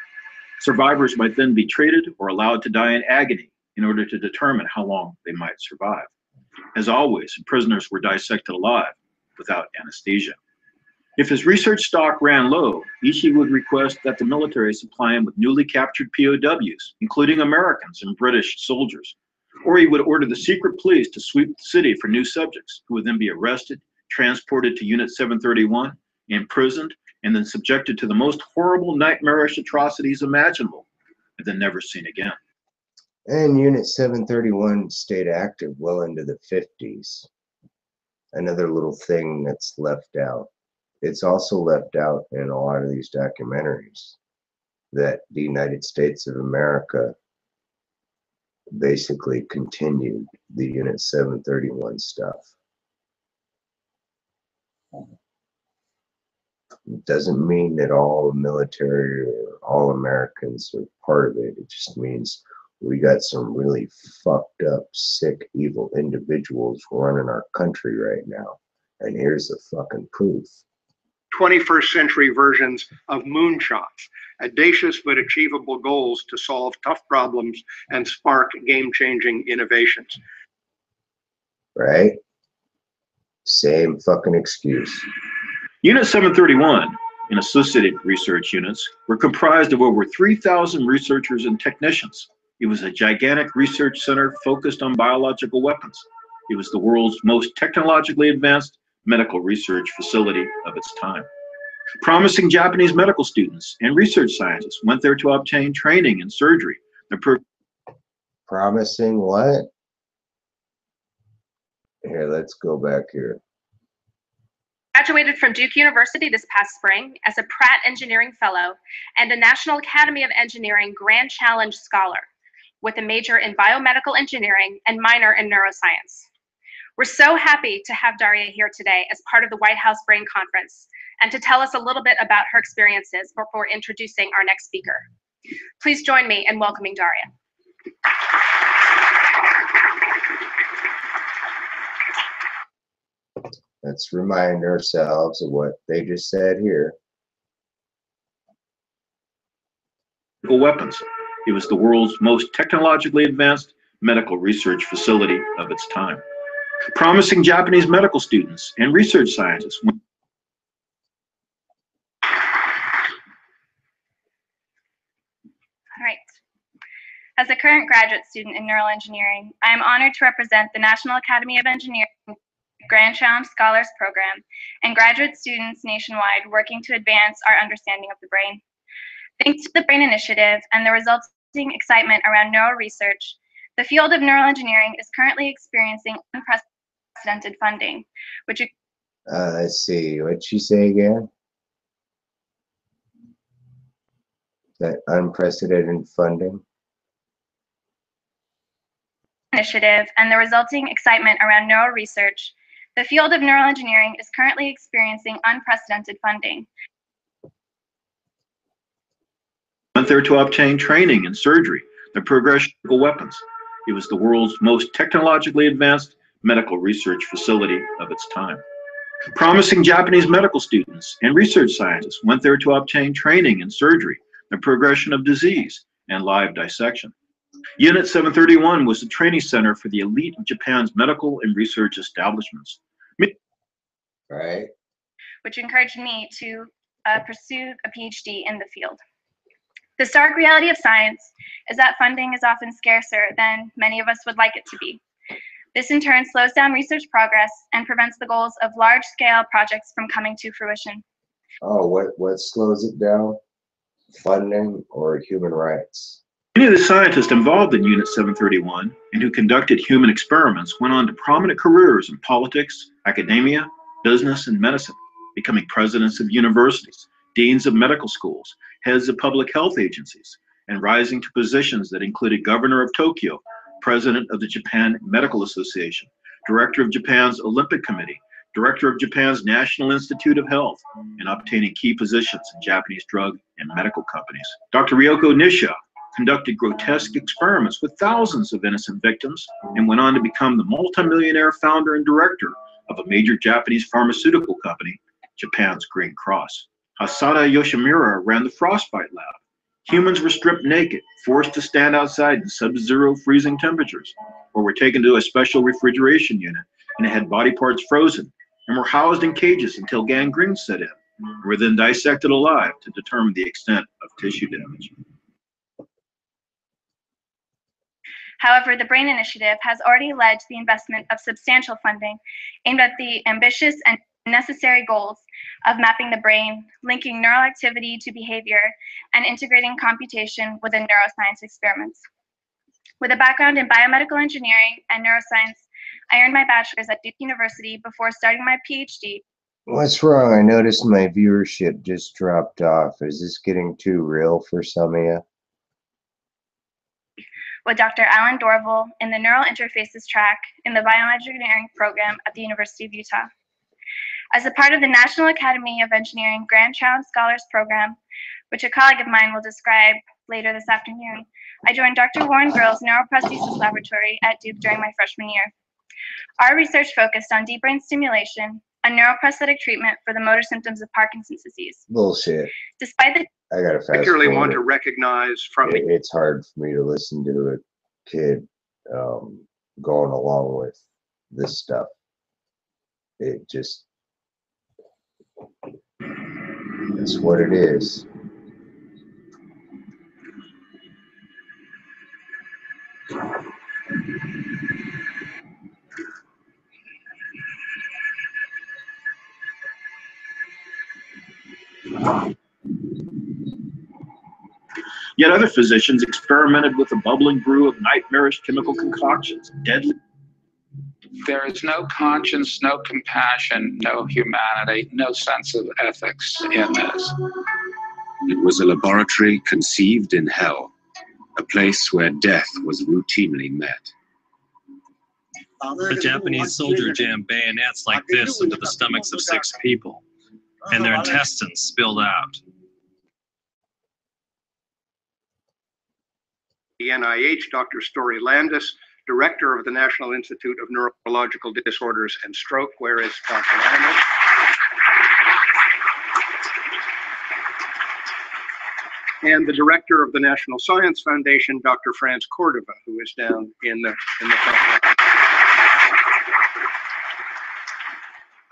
Survivors might then be treated or allowed to die in agony in order to determine how long they might survive. As always, prisoners were dissected alive without anesthesia. If his research stock ran low, Ishii would request that the military supply him with newly captured POWs, including Americans and British soldiers. Or he would order the secret police to sweep the city for new subjects, who would then be arrested, transported to Unit 731, imprisoned, and then subjected to the most horrible nightmarish atrocities imaginable, and then never seen again. And Unit 731 stayed active well into the 50s. Another little thing that's left out. It's also left out in a lot of these documentaries that the United States of America basically continued the Unit 731 stuff. It doesn't mean that all the military or all Americans are part of it. It just means we got some really fucked up, sick, evil individuals running our country right now. And here's the fucking proof. 21st century versions of moonshots, audacious but achievable goals to solve tough problems and spark game-changing innovations. Right? Same fucking excuse. Unit 731 and associated research units were comprised of over 3,000 researchers and technicians. It was a gigantic research center focused on biological weapons. It was the world's most technologically advanced medical research facility of its time. Promising Japanese medical students and research scientists went there to obtain training in surgery. Promising what? Here, let's go back here. Graduated from Duke University this past spring as a Pratt Engineering Fellow and a National Academy of Engineering Grand Challenge Scholar with a major in biomedical engineering and minor in neuroscience. We're so happy to have Daria here today as part of the White House Brain Conference and to tell us a little bit about her experiences before introducing our next speaker. Please join me in welcoming Daria. Let's remind ourselves of what they just said here. Weapons. It was the world's most technologically advanced medical research facility of its time. Promising Japanese medical students and research scientists. All right. As a current graduate student in neural engineering, I am honored to represent the National Academy of Engineering Grand Challenge Scholars Program and graduate students nationwide working to advance our understanding of the brain. Thanks to the BRAIN Initiative and the resulting excitement around neural research, the field of neural engineering is currently experiencing unprecedented funding, which let's see, what'd she say again? That unprecedented funding? Initiative and the resulting excitement around neural research, the field of neural engineering is currently experiencing unprecedented funding. Went there to obtain training in surgery, the progression of weapons. It was the world's most technologically advanced medical research facility of its time. Promising Japanese medical students and research scientists went there to obtain training in surgery, the progression of disease, and live dissection. Unit 731 was the training center for the elite of Japan's medical and research establishments. Right. Which encouraged me to pursue a PhD in the field. The stark reality of science is that funding is often scarcer than many of us would like it to be. This in turn slows down research progress and prevents the goals of large-scale projects from coming to fruition. Oh, what slows it down? Funding or human rights? Many of the scientists involved in Unit 731 and who conducted human experiments went on to prominent careers in politics, academia, business, and medicine, becoming presidents of universities, deans of medical schools, heads of public health agencies, and rising to positions that included governor of Tokyo, president of the Japan Medical Association, director of Japan's Olympic Committee, director of Japan's National Institute of Health, and obtaining key positions in Japanese drug and medical companies. Dr. Ryoko Nisha conducted grotesque experiments with thousands of innocent victims and went on to become the multimillionaire founder and director of a major Japanese pharmaceutical company, Japan's Green Cross. Hasada Yoshimura ran the Frostbite Lab. Humans were stripped naked, forced to stand outside in sub-zero freezing temperatures, or were taken to a special refrigeration unit and had body parts frozen and were housed in cages until gangrene set in, and were then dissected alive to determine the extent of tissue damage. However, the BRAIN Initiative has already led to the investment of substantial funding aimed at the ambitious and necessary goals of mapping the brain, linking neural activity to behavior, and integrating computation within neuroscience experiments. With a background in biomedical engineering and neuroscience, I earned my bachelor's at Duke University before starting my PhD. What's wrong? I noticed my viewership just dropped off. Is this getting too real for some of you? With Dr. Alan Dorval in the Neural Interfaces track in the Bioengineering program at the University of Utah. As a part of the National Academy of Engineering Grand Child Scholars Program, which a colleague of mine will describe later this afternoon, I joined Dr. Warren Grill's neuroprosthesis laboratory at Duke during my freshman year. Our research focused on deep brain stimulation, a neuroprosthetic treatment for the motor symptoms of Parkinson's disease. Bullshit. Despite the I gotta fast Particularly forward. want to recognize from It's hard for me to listen to a kid going along with this stuff. It just, it's what it is. Yet other physicians experimented with a bubbling brew of nightmarish chemical concoctions, deadly. There is no conscience, no compassion, no humanity, no sense of ethics in this. It was a laboratory conceived in hell, a place where death was routinely met. The Japanese soldier jammed bayonets like this into the stomachs of 6 people, and their intestines spilled out. the NIH, Dr. Story Landis, Director of the National Institute of Neurological Disorders and Stroke. Where is Dr. Landis? And the Director of the National Science Foundation, Dr. Franz Cordova, who is down in the front line.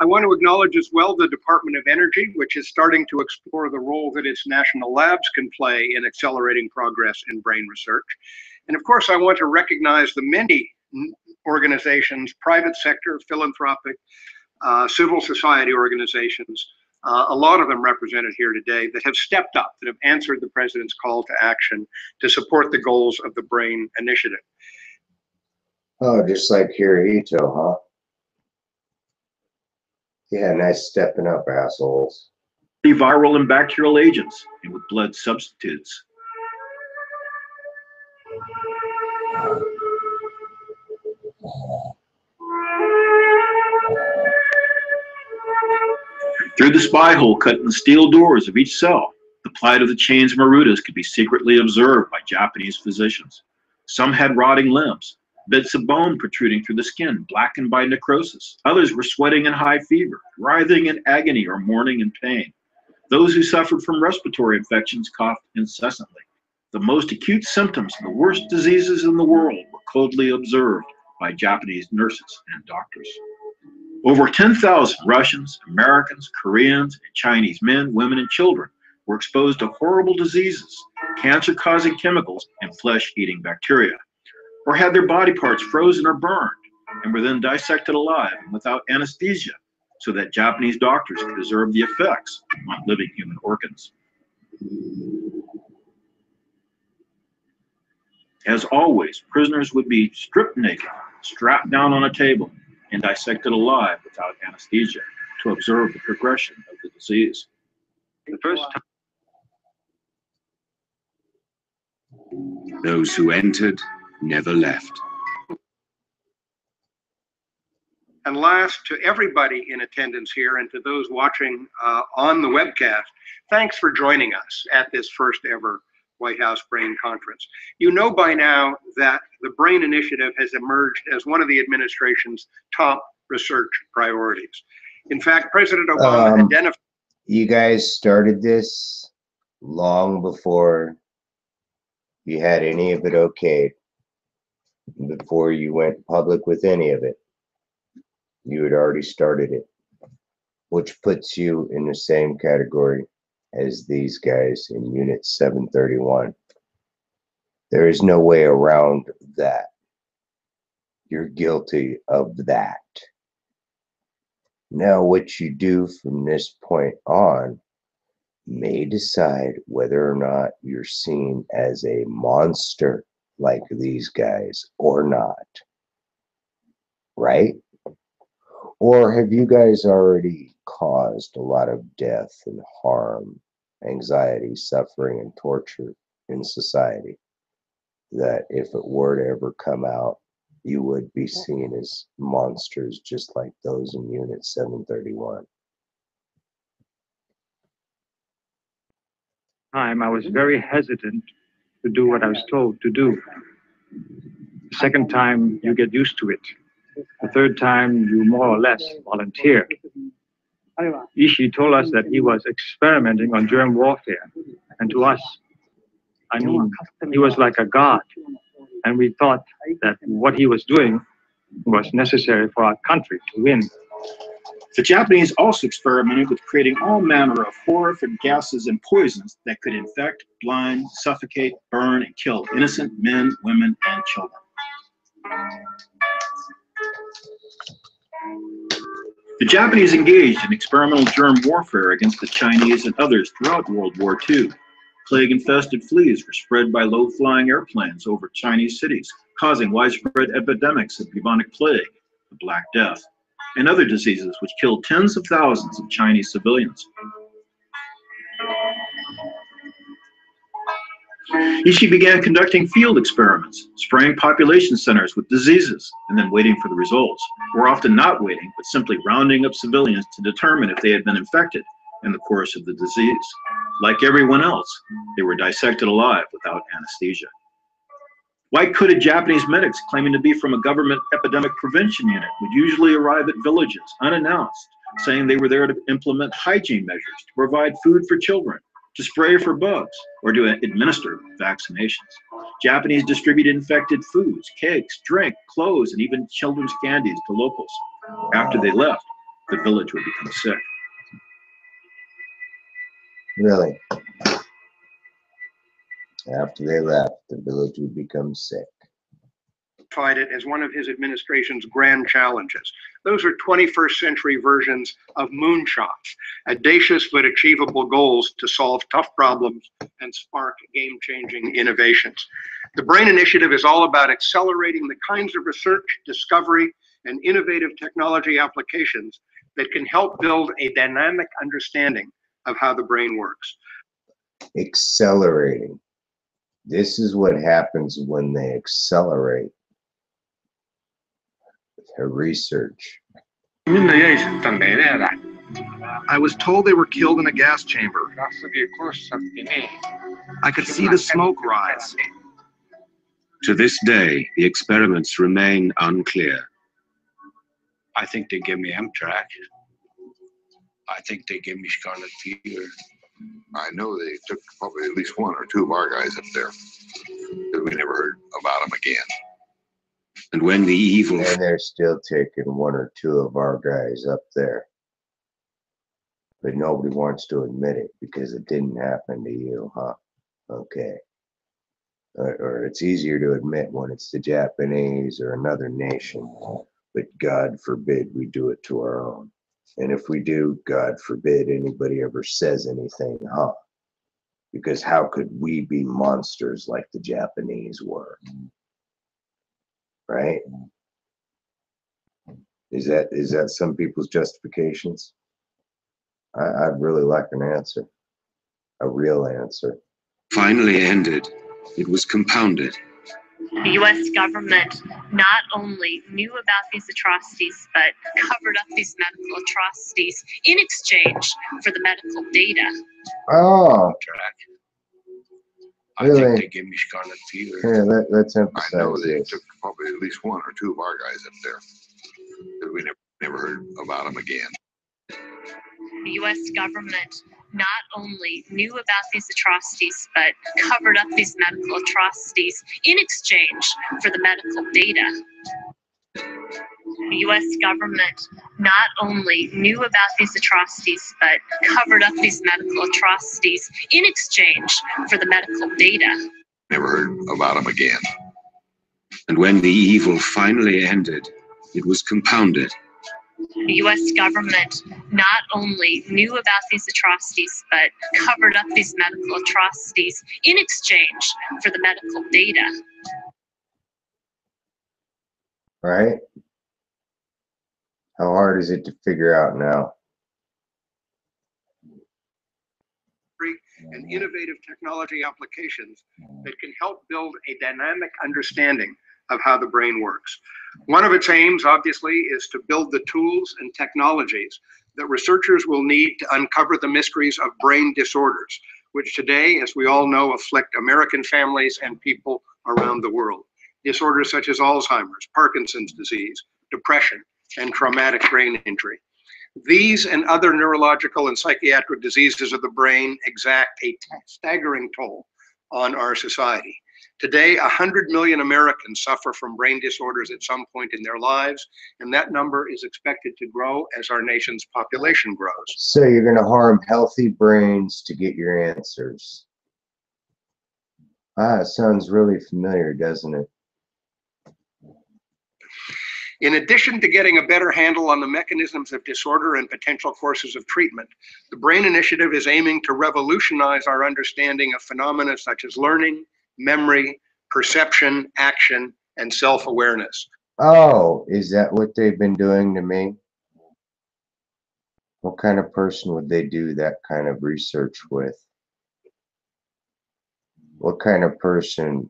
I want to acknowledge as well the Department of Energy, which is starting to explore the role that its national labs can play in accelerating progress in brain research. And of course, I want to recognize the many organizations, private sector, philanthropic, civil society organizations, a lot of them represented here today, that have stepped up, that have answered the President's call to action to support the goals of the BRAIN Initiative. Oh, just like Hirohito, huh? Yeah, nice stepping up, assholes. Viral and bacterial agents and with blood substitutes. Through the spy hole cut in the steel doors of each cell, the plight of the chains marutas could be secretly observed by Japanese physicians. Some had rotting limbs, bits of bone protruding through the skin, blackened by necrosis. Others were sweating in high fever, writhing in agony or mourning in pain. Those who suffered from respiratory infections coughed incessantly. The most acute symptoms of the worst diseases in the world were coldly observed by Japanese nurses and doctors. Over 10,000 Russians, Americans, Koreans, and Chinese men, women, and children were exposed to horrible diseases, cancer-causing chemicals, and flesh-eating bacteria, or had their body parts frozen or burned, and were then dissected alive and without anesthesia so that Japanese doctors could observe the effects on living human organs. As always, prisoners would be stripped naked, strapped down on a table, and dissected alive without anesthesia to observe the progression of the disease. The first time Those who entered never left. And last, to everybody in attendance here and to those watching on the webcast, thanks for joining us at this first ever White House Brain Conference. You know by now that the Brain Initiative has emerged as one of the administration's top research priorities. In fact, President Obama identified... You guys started this long before you had any of it okayed, before you went public with any of it. You had already started it, which puts you in the same category as these guys in Unit 731. There is no way around that. You're guilty of that. Now, what you do from this point on may decide whether or not you're seen as a monster like these guys or not. Right? Or have you guys already caused a lot of death and harm, anxiety, suffering, and torture in society that if it were to ever come out, you would be seen as monsters just like those in Unit 731? I was very hesitant to do what I was told to do. The second time, you get used to it. The third time, you more or less volunteer. Ishii told us that he was experimenting on germ warfare. And to us, I mean, he was like a god. And we thought that what he was doing was necessary for our country to win. The Japanese also experimented with creating all manner of horrific gases and poisons that could infect, blind, suffocate, burn, and kill innocent men, women, and children. The Japanese engaged in experimental germ warfare against the Chinese and others throughout World War II. Plague-infested fleas were spread by low-flying airplanes over Chinese cities, causing widespread epidemics of bubonic plague, the Black Death, and other diseases which killed tens of thousands of Chinese civilians. Ishii began conducting field experiments, spraying population centers with diseases, and then waiting for the results, or often not waiting, but simply rounding up civilians to determine if they had been infected in the course of the disease. Like everyone else, they were dissected alive without anesthesia. White-coated Japanese medics claiming to be from a government epidemic prevention unit would usually arrive at villages unannounced, saying they were there to implement hygiene measures, to provide food for children, to spray for bugs, or to administer vaccinations. Japanese distributed infected foods, cakes, drink, clothes, and even children's candies to locals. After they left, the village would become sick. Really? After they left, the village would become sick. It as one of his administration's grand challenges. Those are 21st century versions of moonshots, audacious but achievable goals to solve tough problems and spark game-changing innovations. The Brain Initiative is all about accelerating the kinds of research, discovery, and innovative technology applications that can help build a dynamic understanding of how the brain works. Accelerating. This is what happens when they accelerate their research. I was told they were killed in a gas chamber. I could see the smoke rise. To this day, the experiments remain unclear. I think they gave me Amtrak. I think they gave me scarlet fever. I know they took probably at least one or two of our guys up there, but we never heard about them again. And when the evil... And they're still taking one or two of our guys up there. But nobody wants to admit it because it didn't happen to you, huh? Okay. Or it's easier to admit when it's the Japanese or another nation. But God forbid we do it to our own. And if we do, God forbid anybody ever says anything, huh? Because how could we be monsters like the Japanese were? Right? Is that some people's justifications? I'd really like an answer, a real answer. Finally ended, it was compounded. The U.S. government not only knew about these atrocities, but covered up these medical atrocities in exchange for the medical data. Oh. I Really? think they give me scarlet fever. Here, let's emphasize I know they this. took probably at least one or two of our guys up there. But we never heard about them again. The U.S. government not only knew about these atrocities, but covered up these medical atrocities in exchange for the medical data. The U.S. government not only knew about these atrocities, but covered up these medical atrocities in exchange for the medical data. Never heard about them again. And when the evil finally ended, it was compounded. The U.S. government not only knew about these atrocities, but covered up these medical atrocities in exchange for the medical data. Right? How hard is it to figure out now? And innovative technology applications that can help build a dynamic understanding of how the brain works. One of its aims, obviously, is to build the tools and technologies that researchers will need to uncover the mysteries of brain disorders, which today, as we all know, afflict American families and people around the world. Disorders such as Alzheimer's, Parkinson's disease, depression, and traumatic brain injury. These and other neurological and psychiatric diseases of the brain exact a staggering toll on our society. Today, 100 million Americans suffer from brain disorders at some point in their lives, and that number is expected to grow as our nation's population grows. So you're going to harm healthy brains to get your answers. Ah, it sounds really familiar, doesn't it? In addition to getting a better handle on the mechanisms of disorder and potential courses of treatment, the BRAIN Initiative is aiming to revolutionize our understanding of phenomena such as learning, memory, perception, action, and self-awareness. Oh, is that what they've been doing to me? What kind of person would they do that kind of research with? What kind of person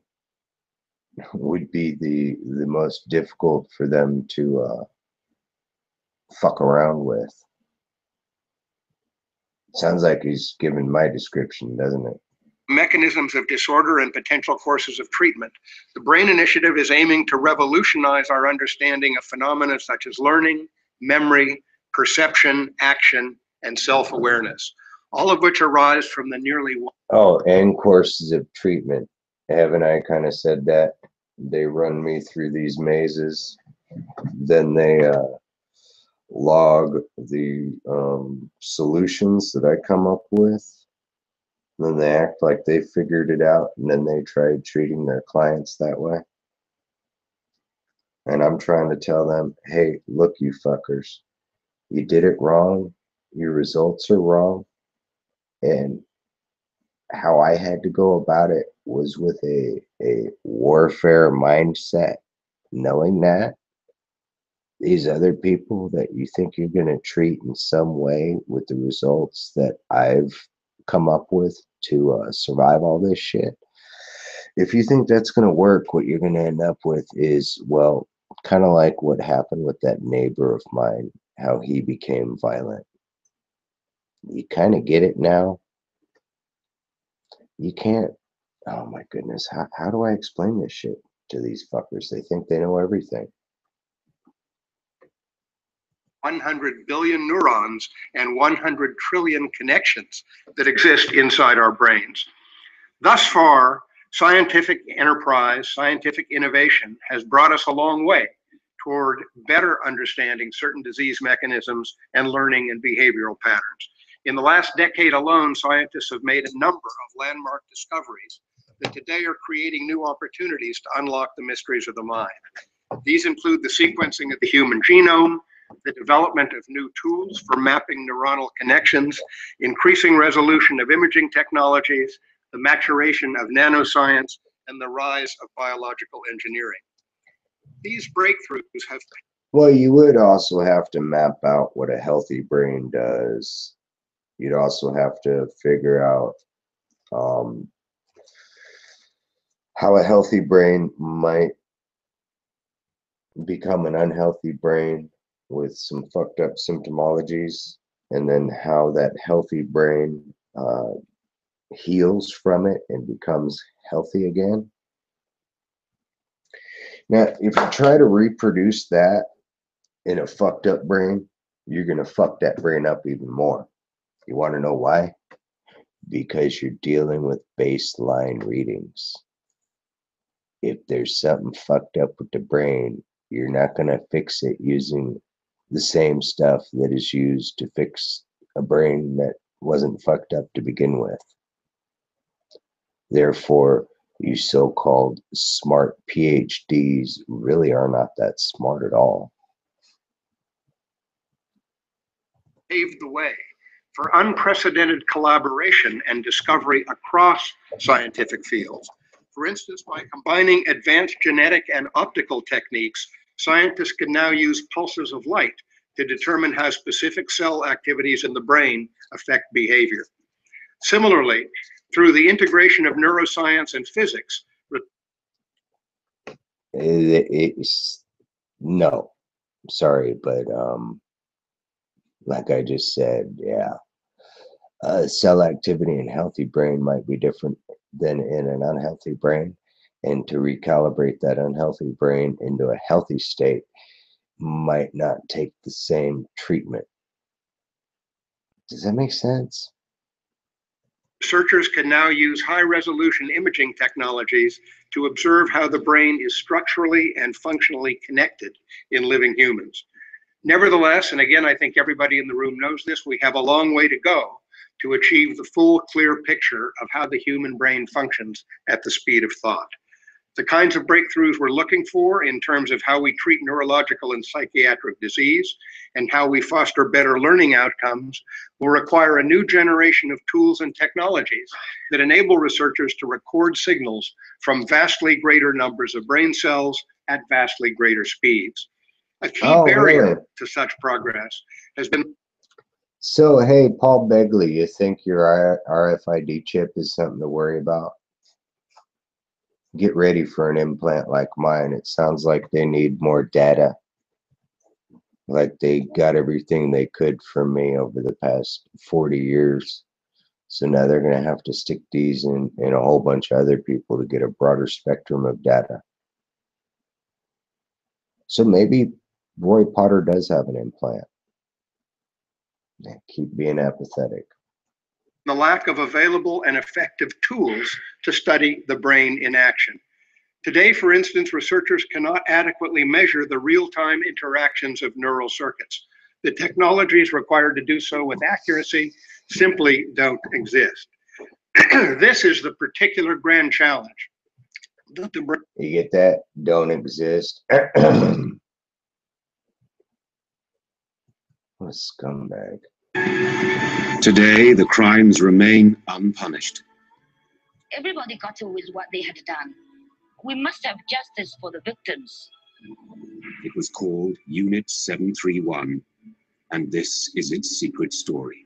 would be the most difficult for them to fuck around with? Sounds like he's given my description, doesn't it? Mechanisms of disorder and potential courses of treatment. The BRAIN Initiative is aiming to revolutionize our understanding of phenomena such as learning, memory, perception, action, and self-awareness, all of which arise from the nearly... Oh, and courses of treatment. Haven't I kind of said that? They run me through these mazes, then they log the solutions that I come up with, then they act like they figured it out, and then they tried treating their clients that way. And I'm trying to tell them, hey, look, you fuckers, you did it wrong, your results are wrong, and how I had to go about it was with a warfare mindset, knowing that these other people that you think you're going to treat in some way with the results that I've come up with to survive all this shit, if you think that's going to work, what you're going to end up with is, well, kind of like what happened with that neighbor of mine, how he became violent. You kind of get it now. You can't, oh my goodness, how do I explain this shit to these fuckers? They think they know everything. 100 billion neurons and 100 trillion connections that exist inside our brains. Thus far, scientific enterprise, scientific innovation has brought us a long way toward better understanding certain disease mechanisms and learning and behavioral patterns. In the last decade alone, scientists have made a number of landmark discoveries that today are creating new opportunities to unlock the mysteries of the mind. These include the sequencing of the human genome, the development of new tools for mapping neuronal connections, increasing resolution of imaging technologies, the maturation of nanoscience, and the rise of biological engineering. These breakthroughs have... Well, you would also have to map out what a healthy brain does. You'd also have to figure out how a healthy brain might become an unhealthy brain with some fucked up symptomologies, and then how that healthy brain heals from it and becomes healthy again. Now, if you try to reproduce that in a fucked up brain, you're gonna fuck that brain up even more. You want to know why? Because you're dealing with baseline readings. If there's something fucked up with the brain, you're not gonna fix it using the same stuff that is used to fix a brain that wasn't fucked up to begin with. Therefore, you so-called smart PhDs really are not that smart at all. Paved the way for unprecedented collaboration and discovery across scientific fields. For instance, by combining advanced genetic and optical techniques, scientists can now use pulses of light to determine how specific cell activities in the brain affect behavior. Similarly, through the integration of neuroscience and physics, no, sorry, but like I just said, yeah, cell activity in a healthy brain might be different than in an unhealthy brain, and to recalibrate that unhealthy brain into a healthy state might not take the same treatment. Does that make sense? researchers can now use high-resolution imaging technologies to observe how the brain is structurally and functionally connected in living humans. Nevertheless, and again, I think everybody in the room knows this, we have a long way to go to achieve the full, clear picture of how the human brain functions at the speed of thought. The kinds of breakthroughs we're looking for in terms of how we treat neurological and psychiatric disease and how we foster better learning outcomes will require a new generation of tools and technologies that enable researchers to record signals from vastly greater numbers of brain cells at vastly greater speeds. A key barrier really? to such progress has been... So, hey, Paul Begley, you think your RFID chip is something to worry about? Get ready for an implant like mine. It sounds like they need more data. Like they got everything they could from me over the past 40 years. So now they're going to have to stick these in a whole bunch of other people to get a broader spectrum of data. So maybe Roy Potter does have an implant. Keep being apathetic. The lack of available and effective tools to study the brain in action. Today, for instance, researchers cannot adequately measure the real-time interactions of neural circuits. The technologies required to do so with accuracy simply don't exist. This is the particular grand challenge. You get that? Don't exist. What a scumbag. Today, the crimes remain unpunished. Everybody got away with what they had done. We must have justice for the victims. It was called Unit 731, and this is its secret story.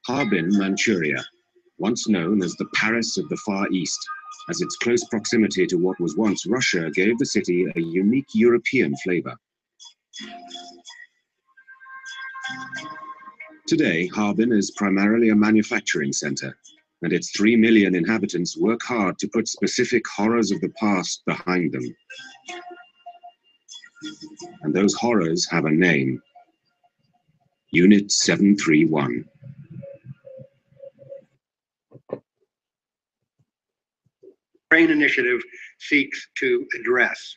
Harbin, Manchuria, once known as the Paris of the Far East, as its close proximity to what was once Russia gave the city a unique European flavor. Today, Harbin is primarily a manufacturing center, and its 3 million inhabitants work hard to put specific horrors of the past behind them. And those horrors have a name: Unit 731. Brain Initiative seeks to address.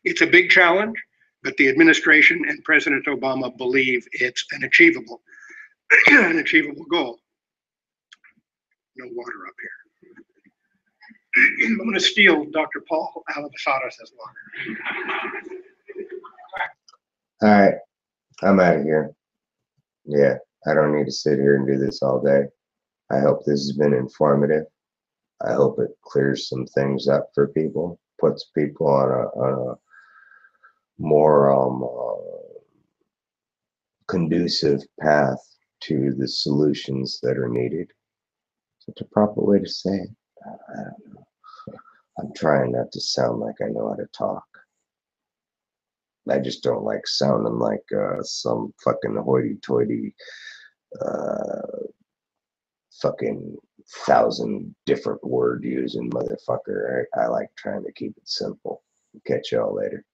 It's a big challenge, but the administration and President Obama believe it's an achievable goal. No water up here. I'm going to steal Dr. Paul Alabasados' water. All right, I'm out of here. Yeah, I don't need to sit here and do this all day. I hope this has been informative. I hope it clears some things up for people, puts people on a more conducive path to the solutions that are needed. Such a proper way to say it. I don't know. I'm trying not to sound like I know how to talk. I just don't like sounding like some fucking hoity-toity fucking 1,000 different word using motherfucker. I like trying to keep it simple. Catch y'all later.